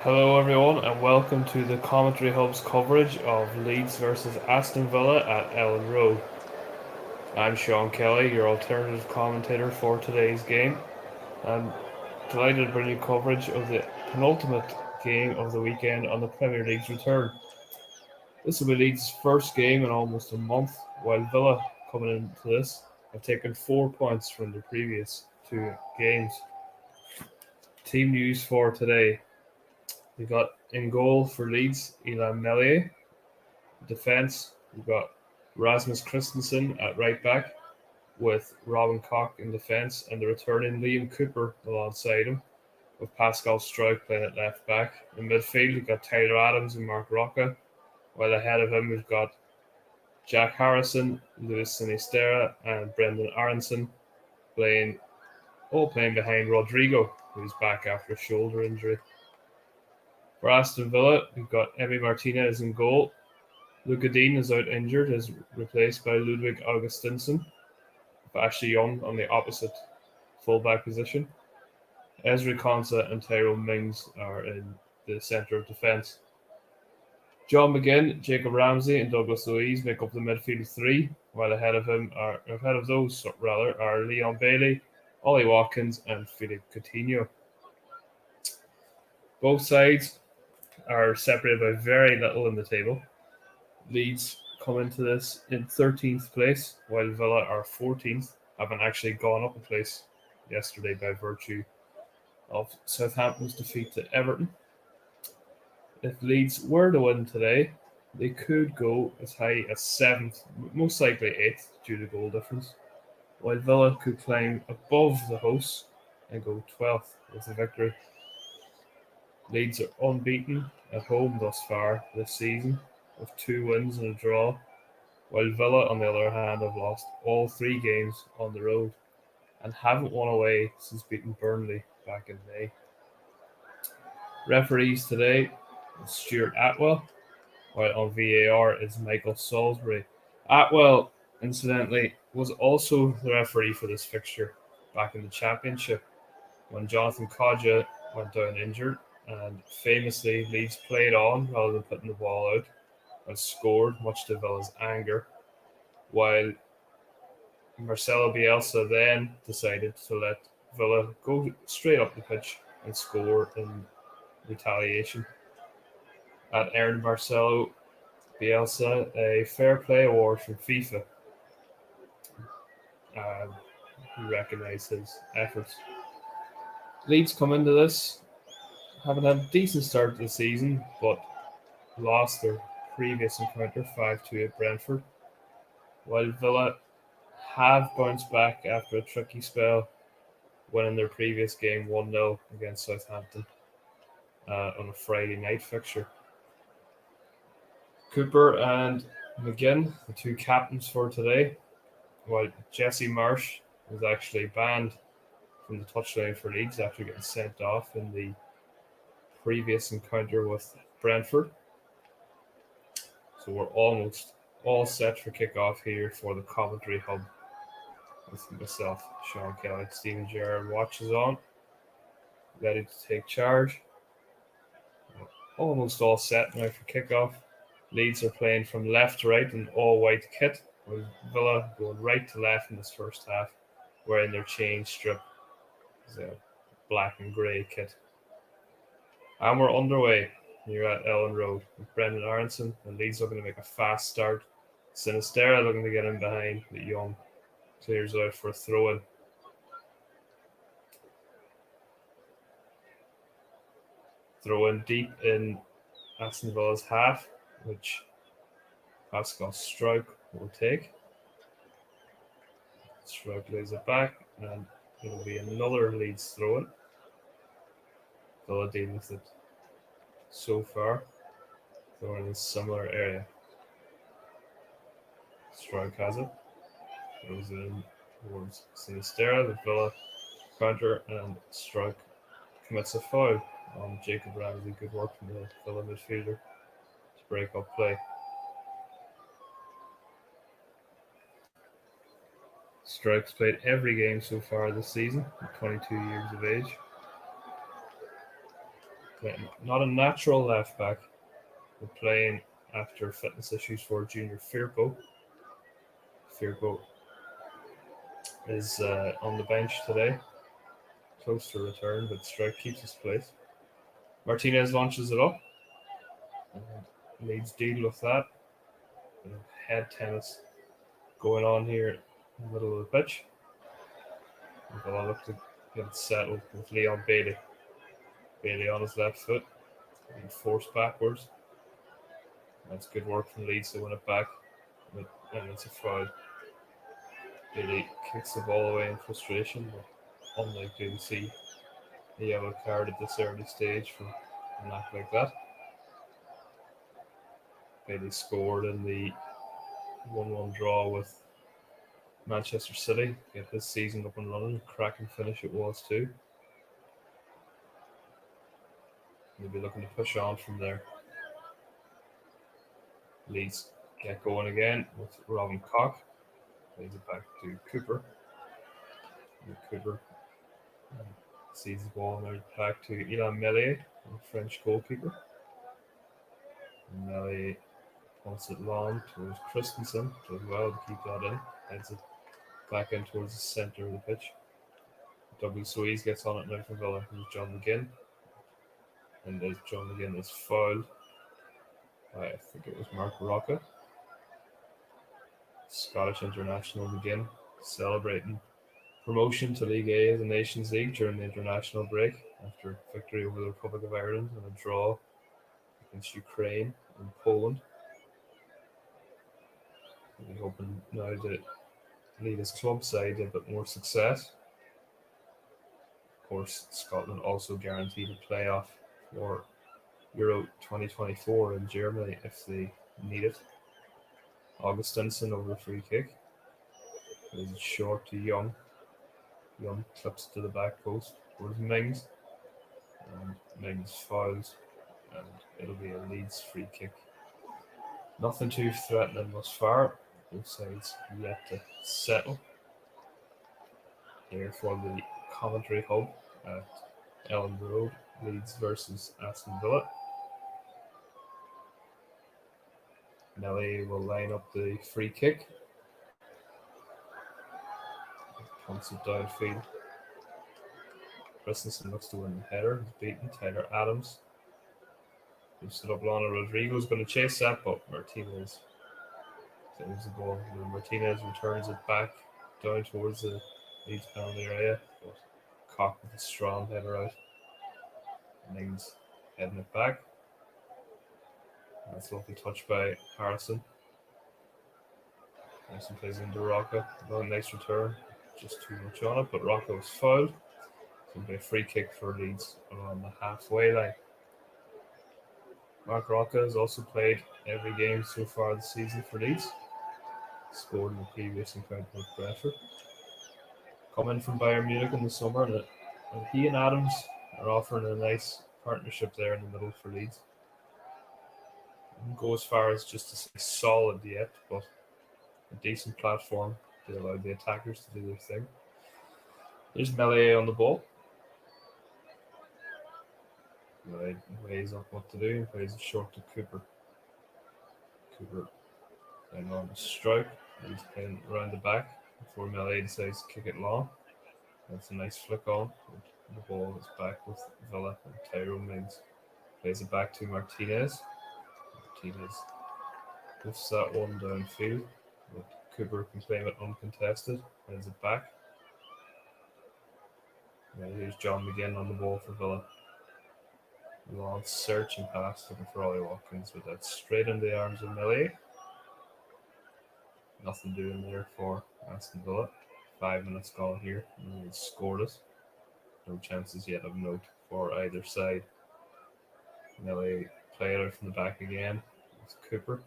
Hello, everyone, and welcome to the Commentary Hub's coverage of Leeds versus Aston Villa at Ellen Road. I'm Sean Kelly, your alternative commentator for today's game, and delighted to bring you coverage of the penultimate game of the weekend on the Premier League's return. This will be Leeds' first game in almost a month, while Villa, coming into this, have taken 4 points from the previous two games. Team news for today. We got in goal for Leeds, Elan Meslier. Defence, we've got Rasmus Christensen at right back, with Robin Koch in defence, and the returning Liam Cooper alongside him, with Pascal Struijk playing at left back. In midfield, we've got Tyler Adams and Mark Rocca, while ahead of him we've got Jack Harrison, Luis Sinisterra, and Brendan Aronson all playing behind Rodrigo, who's back after a shoulder injury. For Aston Villa, we've got Emi Martinez in goal. Luca Dean is out injured, is replaced by Ludwig Augustinsson, with Ashley Young on the opposite fullback position. Ezri Konsa and Tyrone Mings are in the centre of defence. John McGinn, Jacob Ramsey, and Douglas Luiz make up the midfield three, while ahead of those are Leon Bailey, Ollie Watkins, and Philippe Coutinho. Both sides are separated by very little in the table. Leeds come into this in 13th place, while Villa are 14th, having actually gone up a place yesterday by virtue of Southampton's defeat to Everton. If Leeds were to win today, they could go as high as 7th, most likely 8th due to goal difference, while Villa could climb above the hosts and go 12th with a victory. Leeds are unbeaten at home thus far this season, with 2 wins and a draw, while Villa, on the other hand, have lost all 3 games on the road and haven't won away since beating Burnley back in May. Referees today, Stuart Atwell, while on VAR is Michael Salisbury. Atwell, incidentally, was also the referee for this fixture back in the Championship when Jonathan Kodja went down injured, and famously Leeds played on rather than putting the ball out and scored, much to Villa's anger, while Marcelo Bielsa then decided to let Villa go straight up the pitch and score in retaliation. That earned Marcelo Bielsa a Fair Play Award from FIFA, who recognised his efforts. Leeds come into this having had a decent start to the season, but lost their previous encounter 5-2 at Brentford, while Villa have bounced back after a tricky spell, winning their previous game 1-0 against Southampton on a Friday night fixture. Cooper and McGinn, the 2 captains for today, while Jesse Marsh was actually banned from the touchline for Leeds after getting sent off in the previous encounter with Brentford. So we're almost all set for kickoff here for the Commentary Hub. With myself, Sean Kelly. Stephen Gerrard watches on, ready to take charge. Almost all set now for kickoff. Leeds are playing from left to right in all-white kit, with Villa going right to left in this first half, wearing their chain strip, black and grey kit. And we're underway here at Ellen Road with Brendan Aronson, and Leeds looking to make a fast start. Sinisterra looking to get in behind, but Young clears out for a throw-in. Throw-in deep in Aston Villa's half, which Pascal Struijk will take. Struijk lays it back, and it'll be another Leeds throw-in. Villa dealing with it so far. Throwing in a similar area. Struijk has it. Goes in towards Sinisterra. The Villa counter, and Struijk commits a foul on Jacob Ramsey. Good work from the Villa midfielder to break up play. Struijk's played every game so far this season at 22 years of age. Not a natural left back. We're playing after fitness issues for Junior Firpo. Firpo is on the bench today, close to return, but Strike keeps his place. Martinez launches it up, and Leeds deal with that. Bit of head tennis going on here in the middle of the pitch. But I look to get it settled with Leon Bailey. Bailey on his left foot, being forced backwards. That's good work from Leeds to win it back. And it's a foul. Bailey kicks the ball away in frustration, but unlikely to see a yellow card at this early stage for an act like that. Bailey scored in the 1-1 draw with Manchester City. Get his season up and running. Cracking finish it was too. He'll be looking to push on from there. Leeds get going again with Robin Koch. Plays it back to Cooper. And Cooper sees the ball and back to Ilan Meslier, the French goalkeeper. And Meslier punts it long towards Christensen. Does well to keep that in. Heads it back in towards the centre of the pitch. Douglas Luiz gets on it now for Villa. There's John McGinn. And as John McGinn is fouled by, I think it was Mark Rocca. Scottish international McGinn celebrating promotion to League A of the Nations League during the international break after victory over the Republic of Ireland and a draw against Ukraine and Poland. He's hoping now to lead his club side to a bit more success. Of course, Scotland also guaranteed a playoff for Euro 2024 in Germany if they need it. Augustinson over the free kick. Plays it short to Young. Young clips to the back post towards Mings. And Mings fouls. And it'll be a Leeds free kick. Nothing too threatening thus far. Both sides yet to settle. Here for the commentary hub at Ellen Road. Leeds versus Aston Villa. Nelly will line up the free kick. Punts it downfield. Christensen looks to win the header. He's beaten Tyler Adams. Lifts it up. Lana Rodrigo's going to chase that, but Martinez saves the ball. Martinez returns it back down towards the Leeds penalty area. But Koch with a strong header out. Mings heading it back. That's a lovely touch by Harrison. Harrison plays into Rocca. Another nice return. Just too much on it, but Rocca was fouled. So it'll be a free kick for Leeds around the halfway line. Mark Rocca has also played every game so far this season for Leeds. Scored in the previous encounter with Brentford. Coming from Bayern Munich in the summer, and he and Adams are offering a nice partnership there in the middle for Leeds. I wouldn't go as far as just to say solid yet, but a decent platform to allow the attackers to do their thing. There's Meslier on the ball. Right, weighs up what to do and plays it short to Cooper. Cooper playing on the stroke. He's playing around the back before Meslier decides to kick it long. That's a nice flick on. The ball is back with Villa and Tyrone Mings plays it back to Martinez. Martinez lifts that one downfield, but Cooper can claim it uncontested. Heads it back. Now here's John McGinn on the ball for Villa. Long searching pass looking for Ollie Watkins, but that's straight into the arms of Meslier. Nothing doing there for Aston Villa. 5 minutes gone here, and he's scored it. No chances yet of note for either side. Meslier play it out from the back again with Cooper.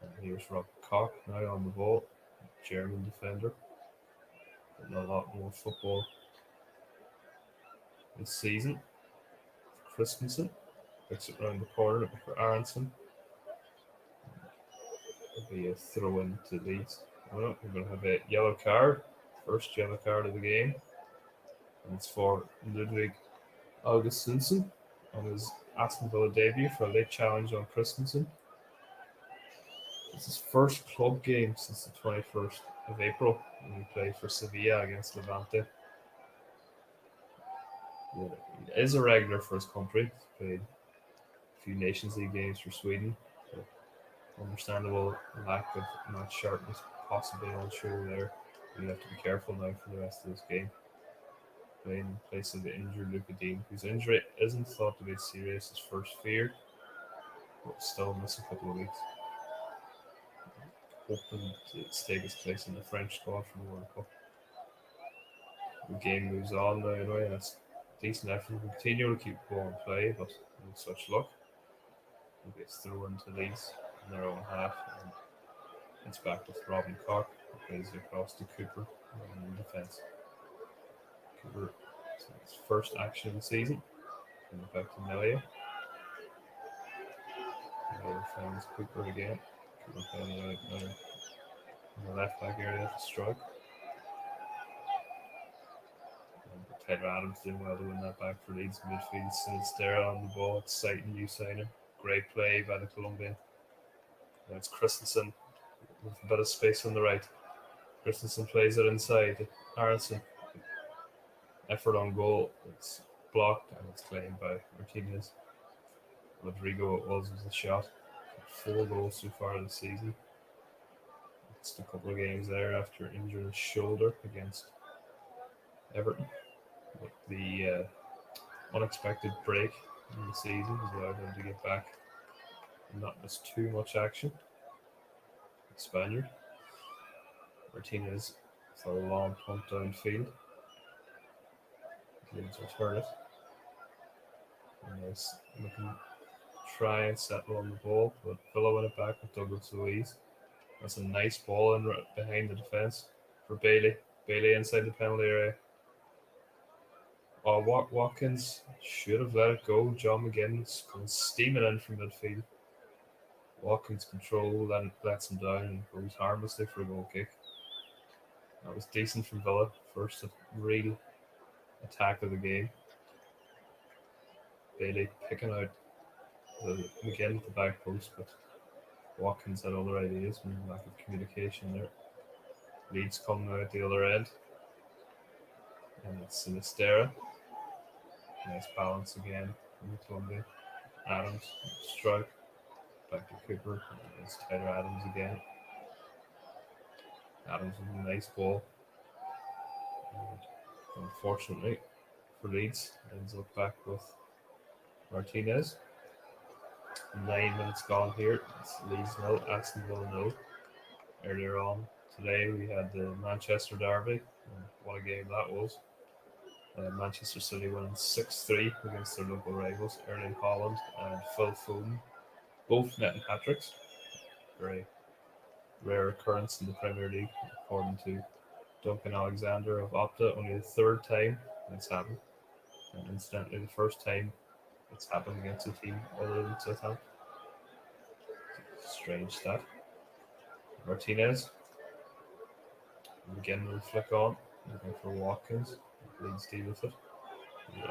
And here's Rob Koch now on the ball. German defender. Getting a lot more football this season. Christensen picks it round the corner looking for Aronson. It'll be a throw in to Leeds. Well, we're going to have a yellow card. First yellow card of the game. And it's for Ludwig Augustinson. on his Aston Villa debut for a late challenge on Christensen. It's his first club game since the 21st of April when he played for Sevilla against Levante. He is a regular for his country. He's played a few Nations League games for Sweden. So understandable lack of match sharpness possibly on show there. You have to be careful now for the rest of this game. Playing in place of the injured Luka Dean, whose injury isn't thought to be as serious as first feared, but will still miss a couple of weeks. Hoping to stake his place in the French squad for the World Cup. The game moves on now anyway, and it's decent effort to continue to keep the ball in play, but no such luck. He gets thrown into Leeds in their own half, and it's back with Robin Koch, who plays it across to Cooper in defence. Cooper, his first action of the season, coming back to Melia. Melia finds Cooper again. Cooper playing out now in the left back area to strike. Taylor Adams doing well to win that back for Leeds midfield. Sinistera on the ball, exciting new signing. Great play by the Colombian. Now it's Christensen with a bit of space on the right. Christensen plays it inside. Aronson. Effort on goal. It's blocked and it's claimed by Martinez. Rodrigo it was a shot. 4 goals so far this season. It's a couple of games there after injuring his shoulder against Everton. But the unexpected break in the season has allowed him to get back and not miss too much action. The Spaniard. Martinez for a long punt downfield. Leeds return it. And nice looking try and settle on the ball, but Villa win it back with Douglas Luiz. That's a nice ball in behind the defence for Bailey. Bailey inside the penalty area. Oh, Watkins should have let it go. John McGinn's comes steaming in from midfield. Watkins control, then lets him down and goes harmlessly for a goal kick. That was decent from Villa. First real attack of the game. Bailey picking out the McGinn at the back post, but Watkins had other ideas and lack of communication there. Leeds coming out the other end. And it's Sinistera. Nice balance again from the Columbia. Adams, strike. Back to Cooper. It's Tyler Adams again. Adams with a nice ball. And unfortunately for Leeds, ends up back with Martinez. 9 minutes gone here. It's Leeds 0, Aston Villa 0. Earlier on today, we had the Manchester Derby. And what a game that was. Manchester City winning 6-3 against their local rivals, Erling Haaland and Phil Foden, both netting hat-tricks. Very rare occurrence in the Premier League, according to Duncan Alexander of Opta. Only the third time it's happened, and incidentally the first time it's happened against a team other than Southampton. Strange stat. Martinez, and again will flick on, looking for Watkins. Leeds deal with it.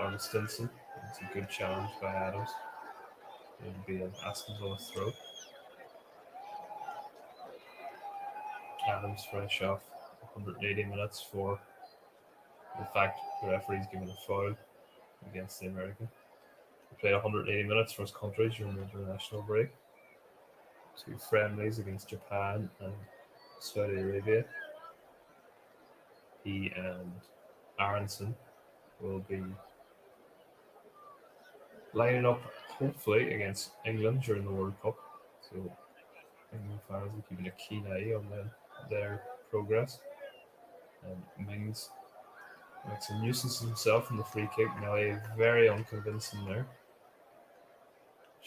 Augustinson. It's a good challenge by Adams. It'll be an Aston Villa throw. Adams fresh off 180 minutes for the fact the referee's given a foul against the American. He played 180 minutes for his country during the international break. 2 friendlies against Japan and Saudi Arabia. He and Aronson will be lining up hopefully against England during the World Cup. So England fans are keeping a keen eye on their progress. And Mings makes a nuisance of himself in the free kick. Nelly very unconvincing there.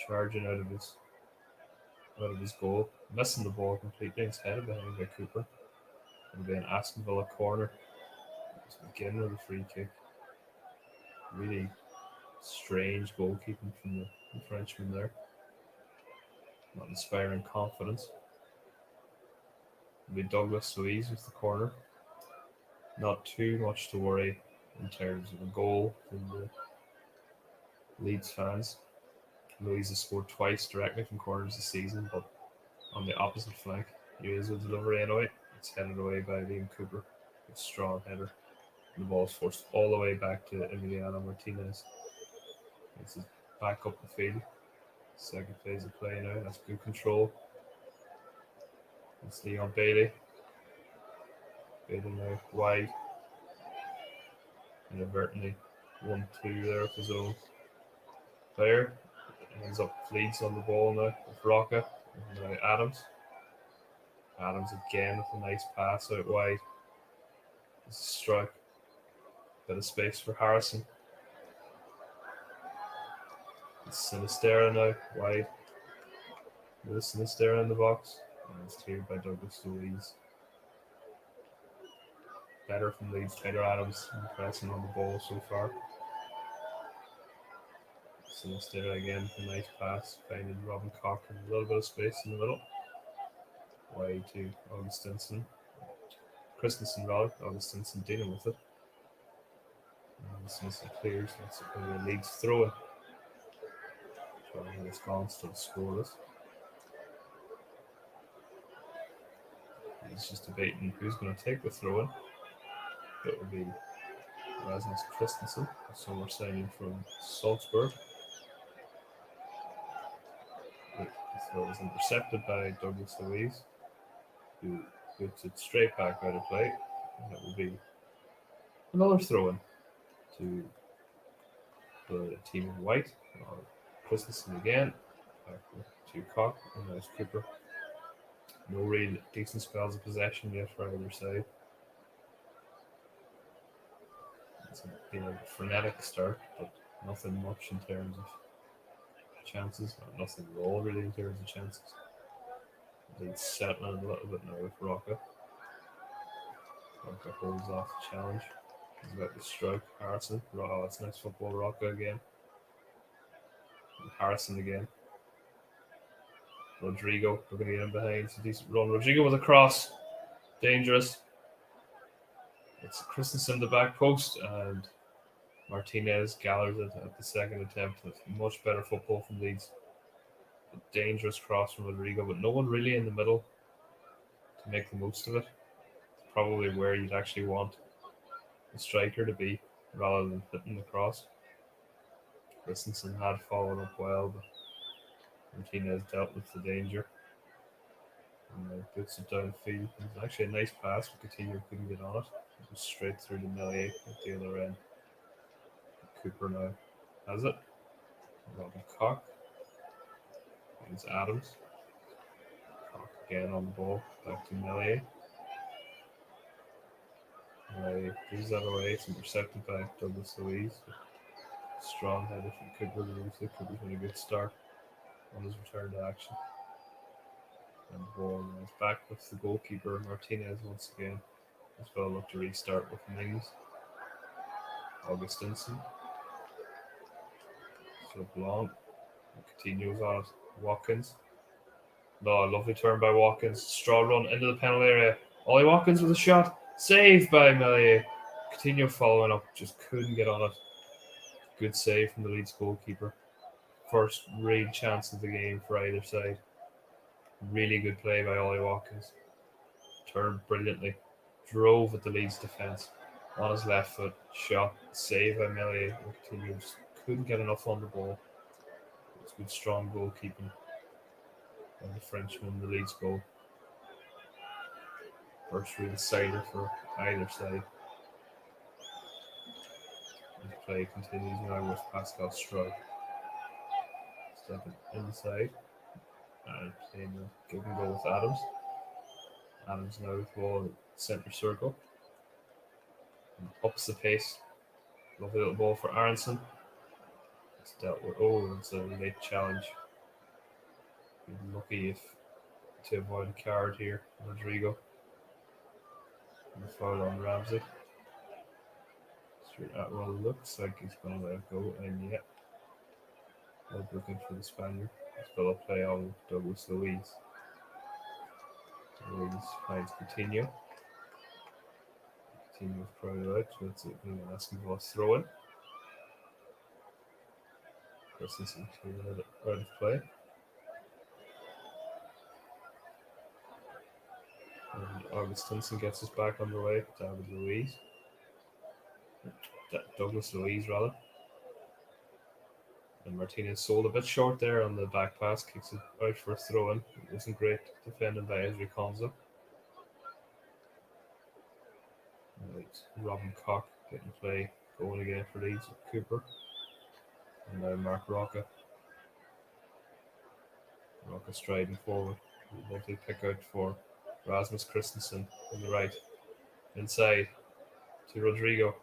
Charging out of his goal. Missing the ball completely. It's headed behind by Cooper. It'll be an Aston Villa corner. To begin with a free kick. Really strange goalkeeping from the Frenchman there. Not inspiring confidence. It'll be Douglas Luiz with the corner. Not too much to worry in terms of a goal from Leeds fans. Louise has scored twice directly from corners this season, but on the opposite flank, Louise with delivery anyway. It's headed away by Liam Cooper. A strong header. And the ball's forced all the way back to Emiliano Martinez. It's back up the field. Second phase of play now. That's good control. It's Leon Bailey. Bailey now wide. Inadvertently 1-2 there with his own player. Ends up Leeds on the ball now with Rocca. And now Adams. Adams again with a nice pass out wide. It's a strike. Bit of space for Harrison. It's Sinistera now wide. With Sinistera in the box. And it's cleared by Douglas Louise. Better from Leeds. Taylor Adams pressing on the ball so far. Sinistera again, a nice pass, finding Robin Cochran, a little bit of space in the middle. Wide to Augustinson. Christensen rather, Augustinson dealing with it. Augustinson clears, that's a Leeds throw in. Trying this gone, still scoreless. He's just debating who's going to take the throw in. It will be Rasmus Christensen, a summer signing from Salzburg. The throw is intercepted by Douglas Louise, who puts it straight back out of play. And it will be another throw in to the team in white. Christensen again, back to Koch, and there's Cooper. No real decent spells of possession yet for either side. It's been a frenetic start, but nothing much in terms of chances, or nothing at all really in terms of chances. Leeds settling a little bit now with Rocca. Rocca holds off the challenge. He's about to strike Harrison. Oh, that's nice football. Rocca again. And Harrison again. Rodrigo looking to get in behind. It's a decent run. Rodrigo with a cross. Dangerous. It's Christensen the back post, and Martinez gathers it at the second attempt with much better football from Leeds. A dangerous cross from Rodrigo, but no one really in the middle to make the most of it. It's probably where you'd actually want the striker to be rather than hitting the cross. Christensen had followed up well, but Martinez dealt with the danger and puts it downfield. It's actually a nice pass, but Coutinho couldn't get on it. It was straight through to Melier at the other end. Cooper now has it. Robin Koch. It's Adams. Koch again on the ball. Back to Melier. Melier gives that away. It's intercepted by Douglas Louise. Strong header from Cooper. Cooper's made a good start on his return to action. And the ball is back with the goalkeeper Martinez once again. As well look to restart with Mings. Augustinson. So long. Coutinho's on it. Watkins. No, lovely turn by Watkins. Straw run into the penalty area. Ollie Watkins with a shot. Saved by Melier. Coutinho following up. Just couldn't get on it. Good save from the Leeds goalkeeper. First real chance of the game for either side. Really good play by Ollie Watkins. Turned brilliantly. Drove at the Leeds defence. On his left foot. Shot. Save by Melier. Coutinho just couldn't get enough on the ball. It's good strong goalkeeping. And the Frenchman, the Leeds goal. First real cider for either side. The play continues now with Pascal Strug. Stepping inside. And playing the give and go with Adams. Adams now with ball in centre circle. And ups the pace. Lovely little ball for Aronson. It's dealt with. Oh, it's a late challenge. Be lucky if to avoid a card here. Rodrigo. And the foul on Ramsey. Straight at well, looks like he's going to let it go, and yet, looking for the Spaniard. He's got to play on Douglas Louise. Louise finds Coutinho. Coutinho's crowded out, so it's asking for a throw in. Christensen cleared it out of play. And Augustinson gets us back underway. David Luiz. Douglas Luiz, rather. And Martinez sold a bit short there on the back pass. Kicks it out for a throw in. It wasn't great defended by Ezri Konza. Right. Robin Koch getting play going again for Leeds with Cooper. And now Mark Rocca. Rocca striding forward. Lovely pick out for Rasmus Christensen on the right. Inside to Rodrigo.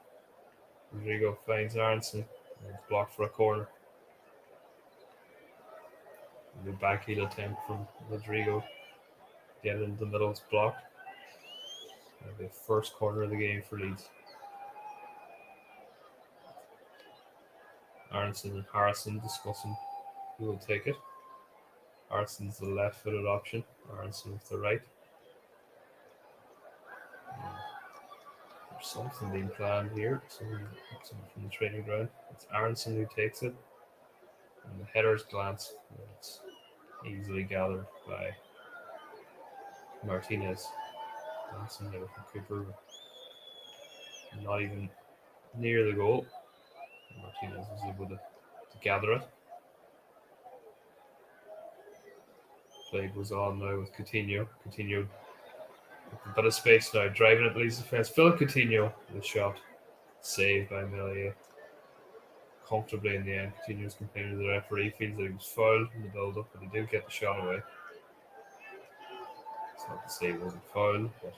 Rodrigo finds Aronson. And it's blocked for a corner. The backheel attempt from Rodrigo. Get it into the middle, it's blocked. The first corner of the game for Leeds. Aronson and Harrison discussing who will take it. Harrison's the left-footed option. Aronson with the right. There's something being planned here. Something from the training ground. It's Aronson who takes it. And the header's glance. It's easily gathered by Martinez. Glancing there from Cooper. Not even near the goal. Martinez was able to gather it. Play goes on now with Coutinho. Coutinho with a bit of space now, driving at Leeds defence. Philip Coutinho, the shot saved by Melier comfortably in the end. Coutinho's complaining to the referee, feels that he was fouled in the build-up, but he did get the shot away. It's not to say he wasn't fouled, but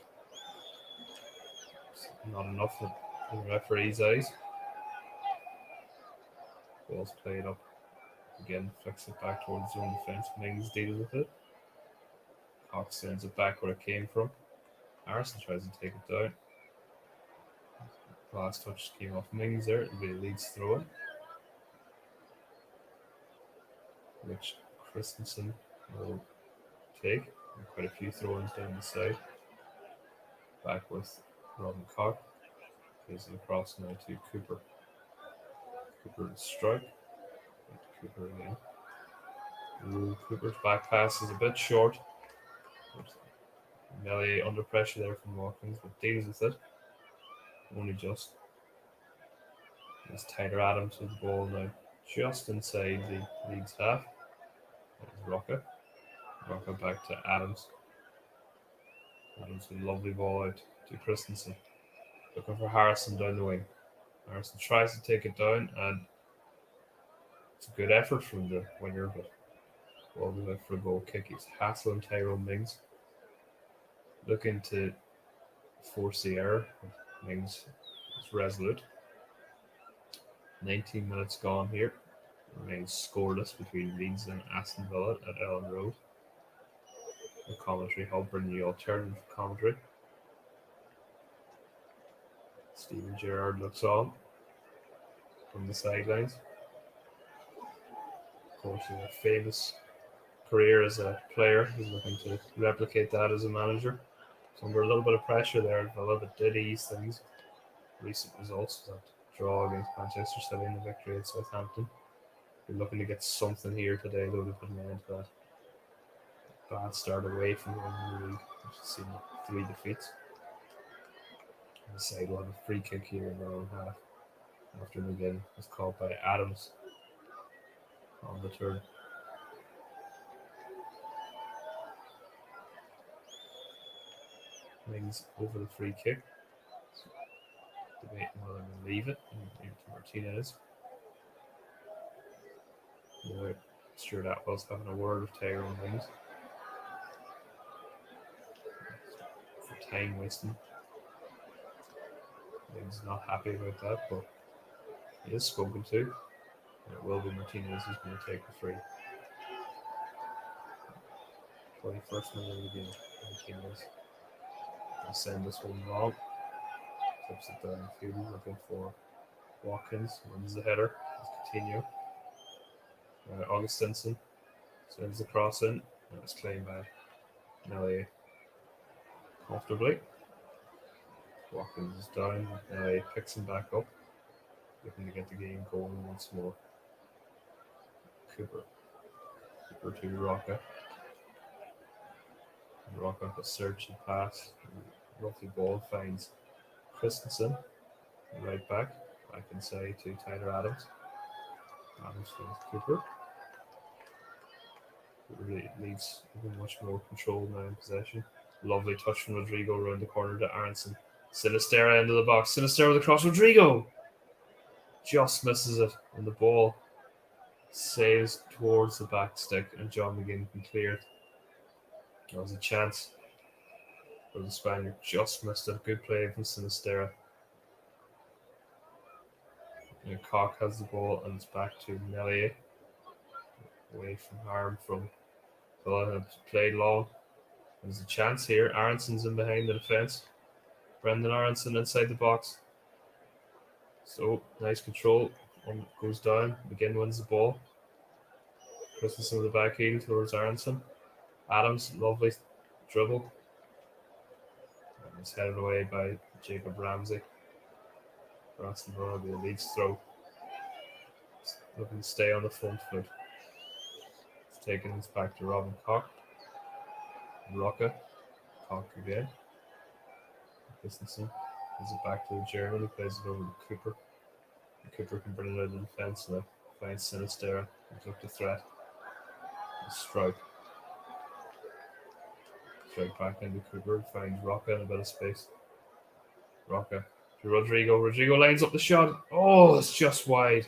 it's not enough in the referee's eyes. Ball's played up. Again, flicks it back towards his own defence. Mings deals with it. Cox sends it back where it came from. Harrison tries to take it down. Last touch came off Mings there. It'll be a Leeds throw in, which Christensen will take. And quite a few throw-ins down the side. Back with Robin Koch. Plays it across now to Cooper. Cooper to strike. Cooper again. Cooper's back pass is a bit short. Melier under pressure there from Watkins, but deals with it. Only just. It's Tyler Adams with the ball now, just inside the Leeds half. There's Rocca. Rocca back to Adams. Adams with a lovely ball out to Christensen. Looking for Harrison down the wing. Harrison tries to take it down, and it's a good effort from the winger, but ball goes out for a goal kick. It's Hassel and Tyrone Mings looking to force the error. Mings is resolute. 19 minutes gone here. Remains scoreless between Leeds and Aston Villa at Ellen Road. The commentary hub bringing the alternative commentary. Steven Gerrard looks on from the sidelines. Of course, he has a famous career as a player. He's looking to replicate that as a manager. So under a little bit of pressure there at Villa, but did ease things. Recent results, that draw against Manchester City and the victory at Southampton. They're looking to get something here today, though, to put an end to that bad start away from the league. We've seen 3 defeats. And the side will have a free kick here in their own half after McGinn was caught by Adams on the turn. Mings over the free kick. Debating whether to leave it into Martinez. Now, Stuart Atwell's having a word with Tyrone Mings. For time wasting. Mings not happy about that, but he is spoken to. And it will be Martinez who's going to take the free. 21st minute of the game. Martinez will send this one wrong. Tips it down the field, looking for Watkins. Wins the header. Coutinho. Augustinson sends the cross in. And it's claimed by Melier comfortably. Watkins is down. Melier picks him back up. Looking to get the game going once more. Cooper. Cooper to Rocca. Rocca a search and pass. Roughly ball finds Christensen, right back inside to Tyler Adams. Adams finds Cooper. Really leads even much more control now in possession. Lovely touch from Rodrigo around the corner to Aronson. Sinistera into the box. Sinistera with a cross. Rodrigo just misses it, and the ball sails towards the back stick, and John McGinn can clear it. There was a chance, but the Spaniard just missed it. Good play from Sinistera. And Koch has the ball, and it's back to Melier. Away from harm from Villa, have played long. There's a chance here. Aronson's in behind the defence. Brendan Aronson inside the box. So, nice control. One goes down. McGinn wins the ball. Christensen with the back heel towards Aronson. Adams, lovely dribble. And it's headed away by Jacob Ramsey. For Aston Villa, the Leeds throw. Looking to stay on the front foot. It's taken this back to Robin Koch. Rocca. Koch again. Christensen gives it back to the German, who plays it over to Cooper. And Cooper can bring it out of the defence now. Finds Sinistera. He took the threat. Strike. Strike back into Cooper. Finds Rocca in a bit of space. Rocca to Rodrigo. Rodrigo lines up the shot. Oh, it's just wide.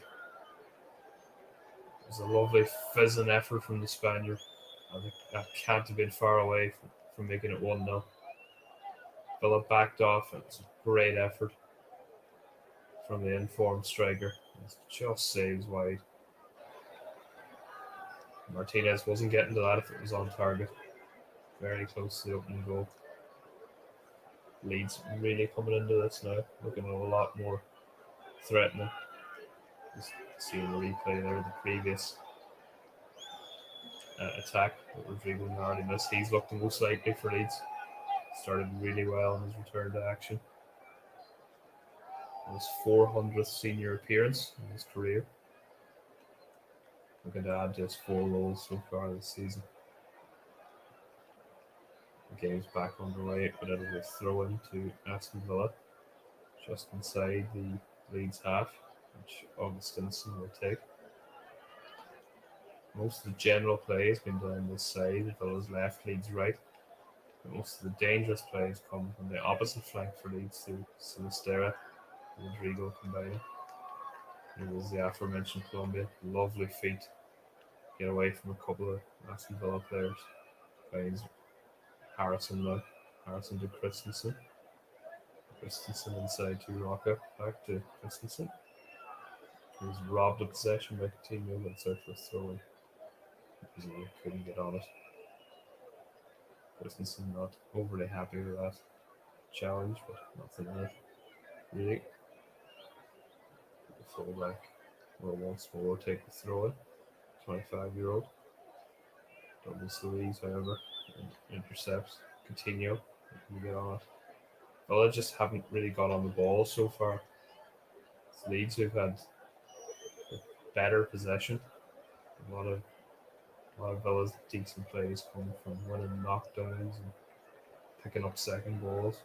It was a lovely fizzing effort from the Spaniard. I think that can't have been far away from making it 1-0. Villa backed off, and it's a great effort from the informed striker. It just saves wide. Martinez wasn't getting to that if it was on target. Very close to the opening goal. Leeds really coming into this now, looking a lot more threatening. Just seeing the replay there of the previous attack that Rodrigo already missed. He's looked the most likely for Leeds. Started really well in his return to action. His 400th senior appearance in his career. Looking to add just 4 goals so far this season. The game's back underway, but it'll be a throw in to Aston Villa, just inside the Leeds half, which Augustinson will take. Most of the general play has been done on this side, Villa's left, Leeds right. But most of the dangerous plays come from the opposite flank for Leeds to Sinistera and Rodrigo combining. It was the aforementioned Colombia. Lovely feet. Get away from a couple of Aston Villa players. Finds Harrison now. Harrison to Christensen. Christensen inside to Rocca. Back to Christensen. He was robbed of possession by Coutinho, but it's out for a throw in. Because he couldn't get on it. Christensen not overly happy with that challenge, but nothing else really. The fullback will once more take the throw in. 25-year-old. Doubles the Leeds, however, and intercepts. Coutinho can get on it. Villa just haven't really got on the ball so far. It's Leeds who've had better possession. A lot of Villa's decent plays come from winning knockdowns and picking up second balls.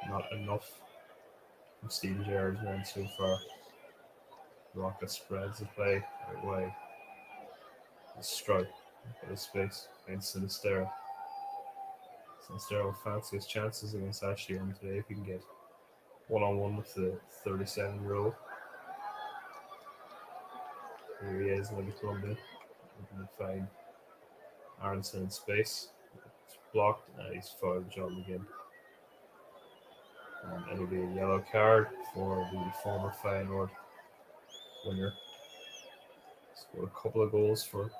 Not enough from Steven Gerrard's men so far. Rocca spreads the play right way. The strike, a bit of space against Sinistera. Sinistera will fancy his chances against Ashley on today if he can get one-on-one with the 37-year-old. Here he is, like a Colombian. Looking to find Aronson in space. It's blocked, and he's fouled John McGinn. And it'll be a yellow card for the former Feyenoord winner. Scored a couple of goals for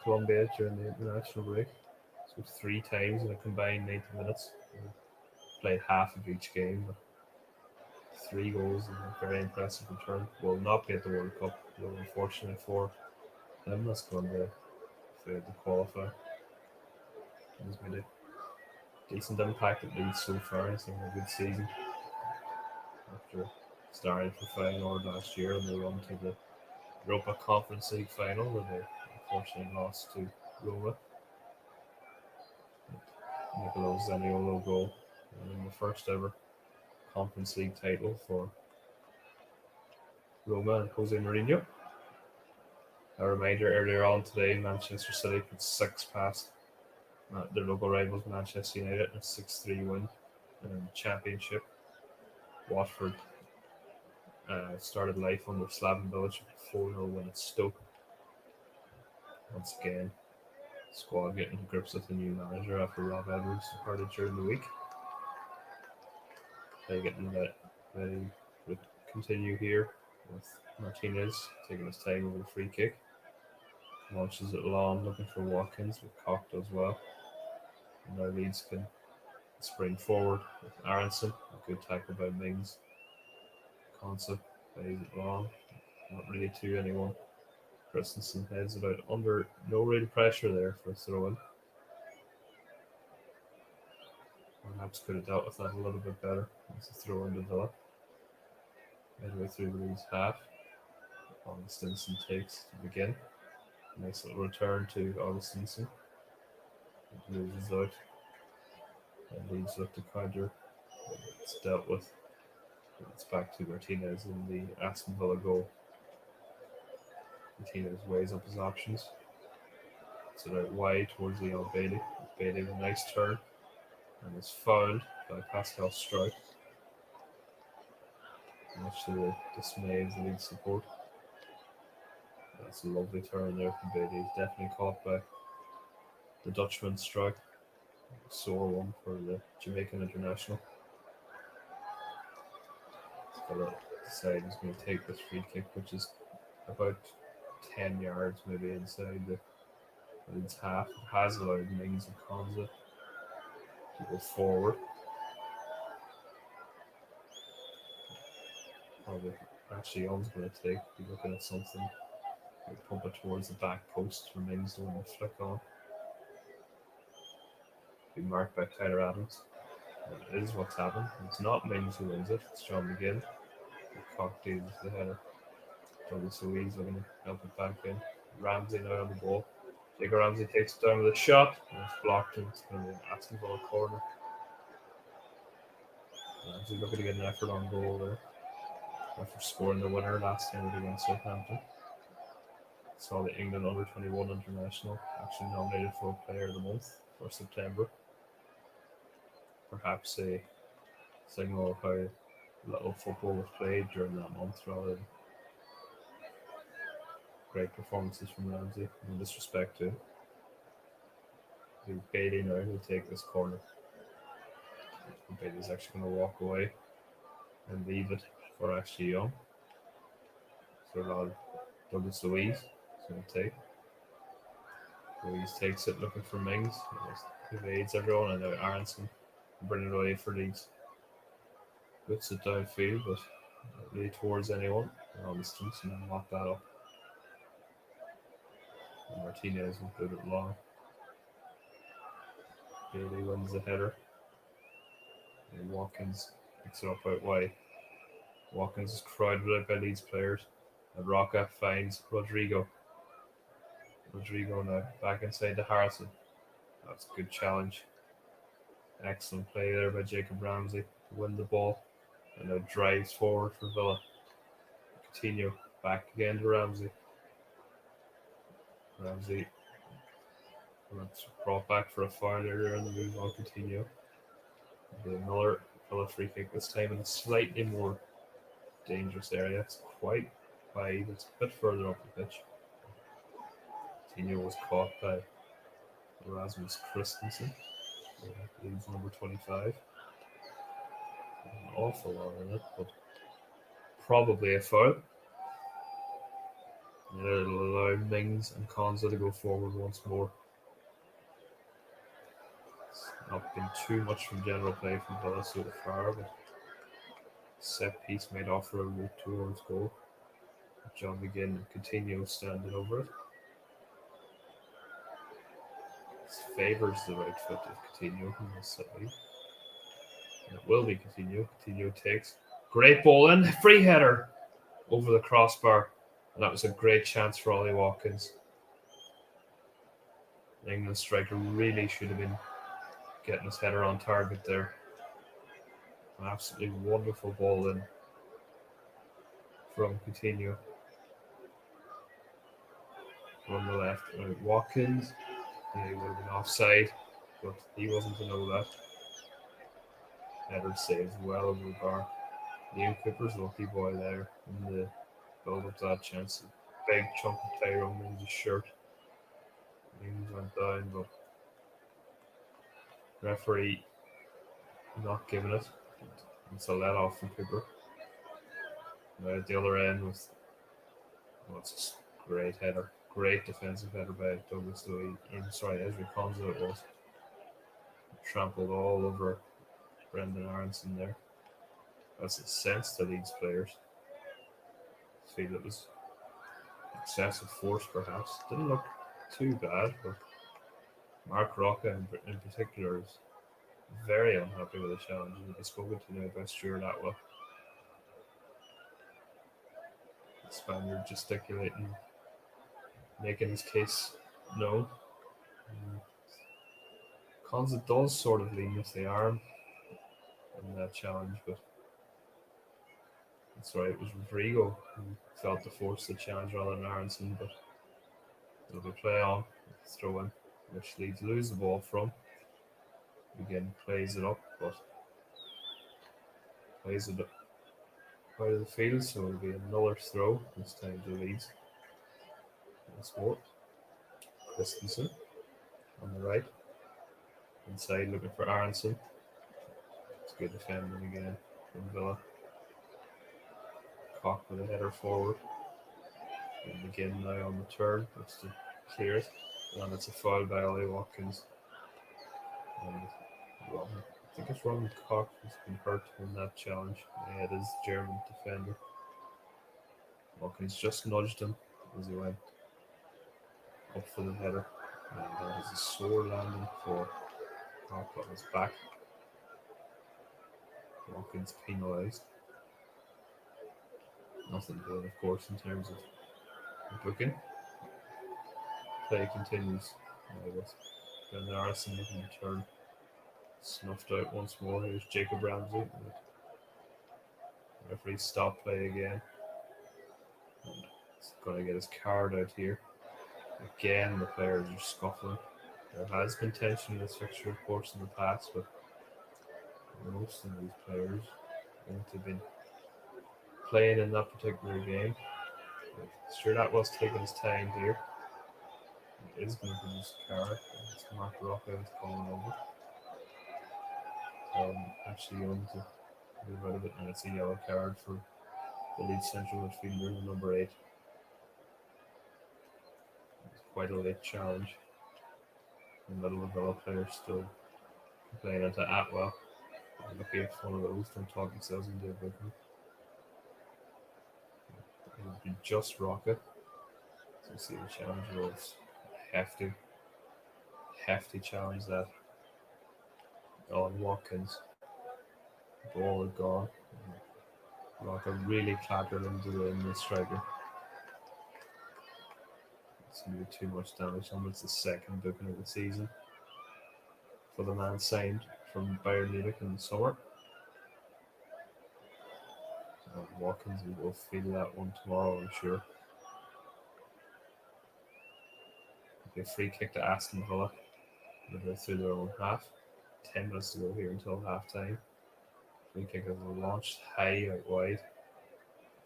Colombia during the international break. So 3 times in a combined 90 minutes. Played half of each game. 3 goals in a very impressive return. Will not be at the World Cup, though, unfortunately for them. That's going to fail to qualify. He's made a decent impact at Leeds so far. He's having a good season. After starting for Feyenoord last year and they run to the Europa Conference League final where they unfortunately lost to Roma. Nicolo Zaniolo goal, and the first ever Conference League title for Roma and Jose Mourinho. A reminder, earlier on today, Manchester City put 6 past their local rivals Manchester United in a 6-3 win in the Championship. Watford started life under Slaven Village with a 4-0 win at Stoke. Once again, squad getting to grips with the new manager after Rob Edwards departed during the week. They're getting ready to continue here with Martinez taking his time over the free kick. Launches it long, looking for Watkins with Cocked as well. And now Leeds can spring forward with Aronson. A good tackle by Mings. Concept plays it long. Not really to anyone. Christensen heads it out under no real pressure there for a throw in. Perhaps could have dealt with that a little bit better. It's a throw into Villa. Midway through the Leeds half. Augustinson takes to begin. Nice little return to Augustinson. It loses out. And Leeds look to counter. It's dealt with. It's back to Martinez in the Aston Villa goal. Martinez weighs up his options. It's out wide towards Leon Bailey. Bailey with a nice turn. And is fouled by Pascal Struijk. Much to the dismay of the Leeds support. That's a lovely turn there from Bailey. He's definitely caught by the Dutchman Struijk. A sore one for the Jamaican international. Villa decide he's going to take this free kick, which is about 10 yards maybe inside the Leeds half. It has allowed Mings and Konza to go forward. Probably actually Young's going to be looking at something. Pump it towards the back post for Mings to want to flick on. Be marked by Tyler Adams. And it is what's happened. It's not Mings who wins it, it's John McGinn. Cock deals the header. Douglas Louise looking to help it back in. Ramsey now on the ball. Jacob Ramsey takes it down with a shot. And it's blocked and it's going to be an Aston Villa corner. Ramsey looking to get an effort on goal there. After scoring the winner last time against Southampton. Saw the England under-21 international actually nominated for Player of the Month for September. Perhaps a signal of how little football was played during that month rather than great performances from Ramsey. No disrespect to him. Bailey now will take this corner. Bailey's actually going to walk away and leave it for Ashley Young. So Douglas Louise is going to take. Louise takes it looking for Mings. Evades everyone and now Aronson bring it away for Leeds. Puts it downfield but not really towards anyone. Augustinson and lock that up. And Martinez will put it long. Bailey wins the header. And Watkins picks it up out wide. Watkins is crowded out by Leeds players. And Roca finds Rodrigo. Rodrigo now back inside to Harrison. That's a good challenge. Excellent play there by Jacob Ramsey to win the ball. And now drives forward for Villa. Coutinho back again to Ramsey. Ramsey brought back for a foul earlier in the move on Coutinho. Another Villa free kick, this time in a slightly more dangerous area. It's quite wide, it's a bit further up the pitch. Coutinho was caught by Rasmus Christensen. Leeds number 25. An awful lot in it, but probably a foul. And it'll allow Mings and Konza to go forward once more. It's not been too much from general play from Villa so far, but set piece might offer a route towards goal. John McGinn and Coutinho standing over it. This favours the right foot of Coutinho on this side. And it will be Coutinho. Coutinho takes. Great ball in. Free header over the crossbar. And that was a great chance for Ollie Watkins. The England striker really should have been getting his header on target there. An absolutely wonderful ball in from Coutinho on the left. Watkins, he would have been offside, but he wasn't to know that. Header saves well over the bar. Liam Cooper's a lucky boy there in the build up to that chance. A big chunk of Tyrone in his shirt. Things went down, but referee not giving it. It's a let off from Cooper. Now at the other end with it's a great header. Great defensive header by Douglas Louis. Ezri Konza it was. Trampled all over Brendan Aronson there. That's a sense to Leeds players. I feel it was excessive force perhaps. Didn't look too bad, but Mark Rocca in particular is very unhappy with the challenge. He's spoken to now by Stuart Atwell. The Spaniard gesticulating, making his case known. Konza does sort of lean with the arm in that challenge, but that's right, it was Rodrigo who felt to force the challenge rather than Aronson, but it'll be play on, throw in, which Leeds lose the ball from. Again, plays it up, but plays it out of the field, so it'll be another throw, this time to Leeds. Once more. Christensen on the right. Inside looking for Aronson. It's good defending again from Villa. Cock with a header forward. And again now on the turn, looks to clear it. And it's a foul by Ollie Watkins. And I think it's Ron Cock who's been hurt in that challenge. Yeah, it is German defender. Watkins just nudged him as he went up for the header. And that is a sore landing for Cock on his back. Watkins penalised. Nothing good, of course, in terms of the booking. Play continues with Ben Aronson looking to turn. Snuffed out once more. Here's Jacob Ramsey. The referee stopped play again. And he's going to get his card out here. Again, the players are scuffling. There has been tension in this fixture, of course, in the past, but most of these players won't have been playing in that particular game. Sure, that was taking his time here. He is going to produce a card. It's Mark Rocca is coming over. Actually going to move out of it, and it's a yellow card for the Leeds central midfielder, number 8. It's quite a late challenge. In the middle of the Villa players still complaining to Atwell. Lucky if one of those don't talk themselves into a booking. It would be just Rocket. So you see the challenge was hefty challenge that on Watkins. The ball had gone. Rocket really clattered into the striker. It's going to be too much damage. It's the second booking of the season for the man signed from Bayern Munich in the summer. Watkins will feel that one tomorrow, I'm sure. A free kick to Aston Villa. They're through their own half. 10 minutes to go here until half time. Free kick is launched high out wide.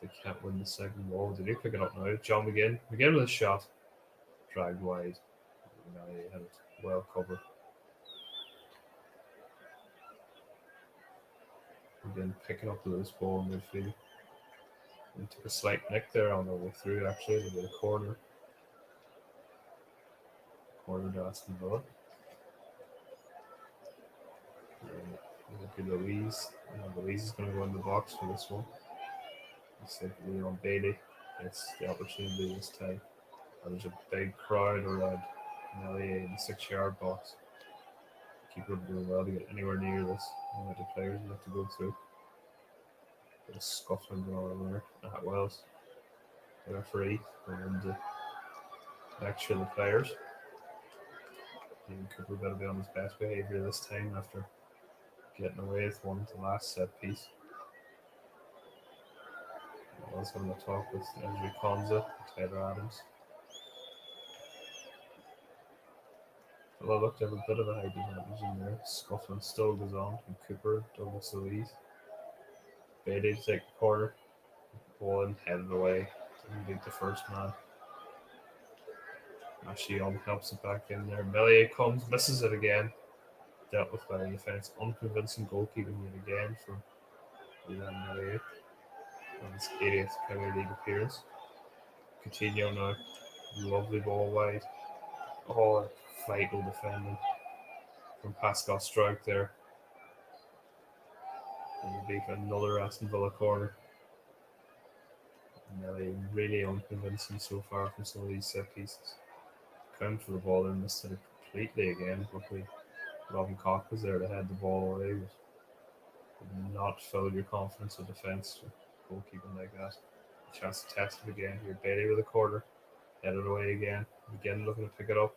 They can't win the second ball. They do pick it up now. John McGinn. McGinn with a shot. Dragged wide. Now he had it well covered. Again, picking up the loose ball in midfield. And took a slight nick there on the way through, actually. They did a corner. Corner to Aston Villa. Louise. Louise is going to go in the box for this one. It's like Leon Bailey gets the opportunity this time. And there's a big crowd around Nelly in the 6-yard box. Keeper doing well to get anywhere near this. The players have to go through. Bit of scuffling going on there. Atwell's referee and the lecture the players. And Cooper better be on his best behaviour this time after getting away with one at the last set piece. I was having a talk with Andrew Konza, Taylor Adams. Well, look, they have a bit of a height advantage in there. Scuffling still goes on from Cooper, Douglas Louise. Bailey to take the corner. Ball in, headed away. Didn't beat the first man. Ashley helps it back in there. Melier comes, misses it again. Dealt with by the defence. Unconvincing goalkeeping yet again from Ilan Melier on his 80th Premier League appearance. Coutinho now. Lovely ball wide. Oh, vital defending from Pascal Struijk there. And it'll be another Aston Villa corner. Melier really unconvincing so far from some of these set pieces. Count for the ball and missed it completely again. Luckily, Robin Koch was there to head the ball away, but would not fill your confidence with defence goalkeeping like that. A chance to test it again here. Bailey with a corner, headed away again. Again looking to pick it up.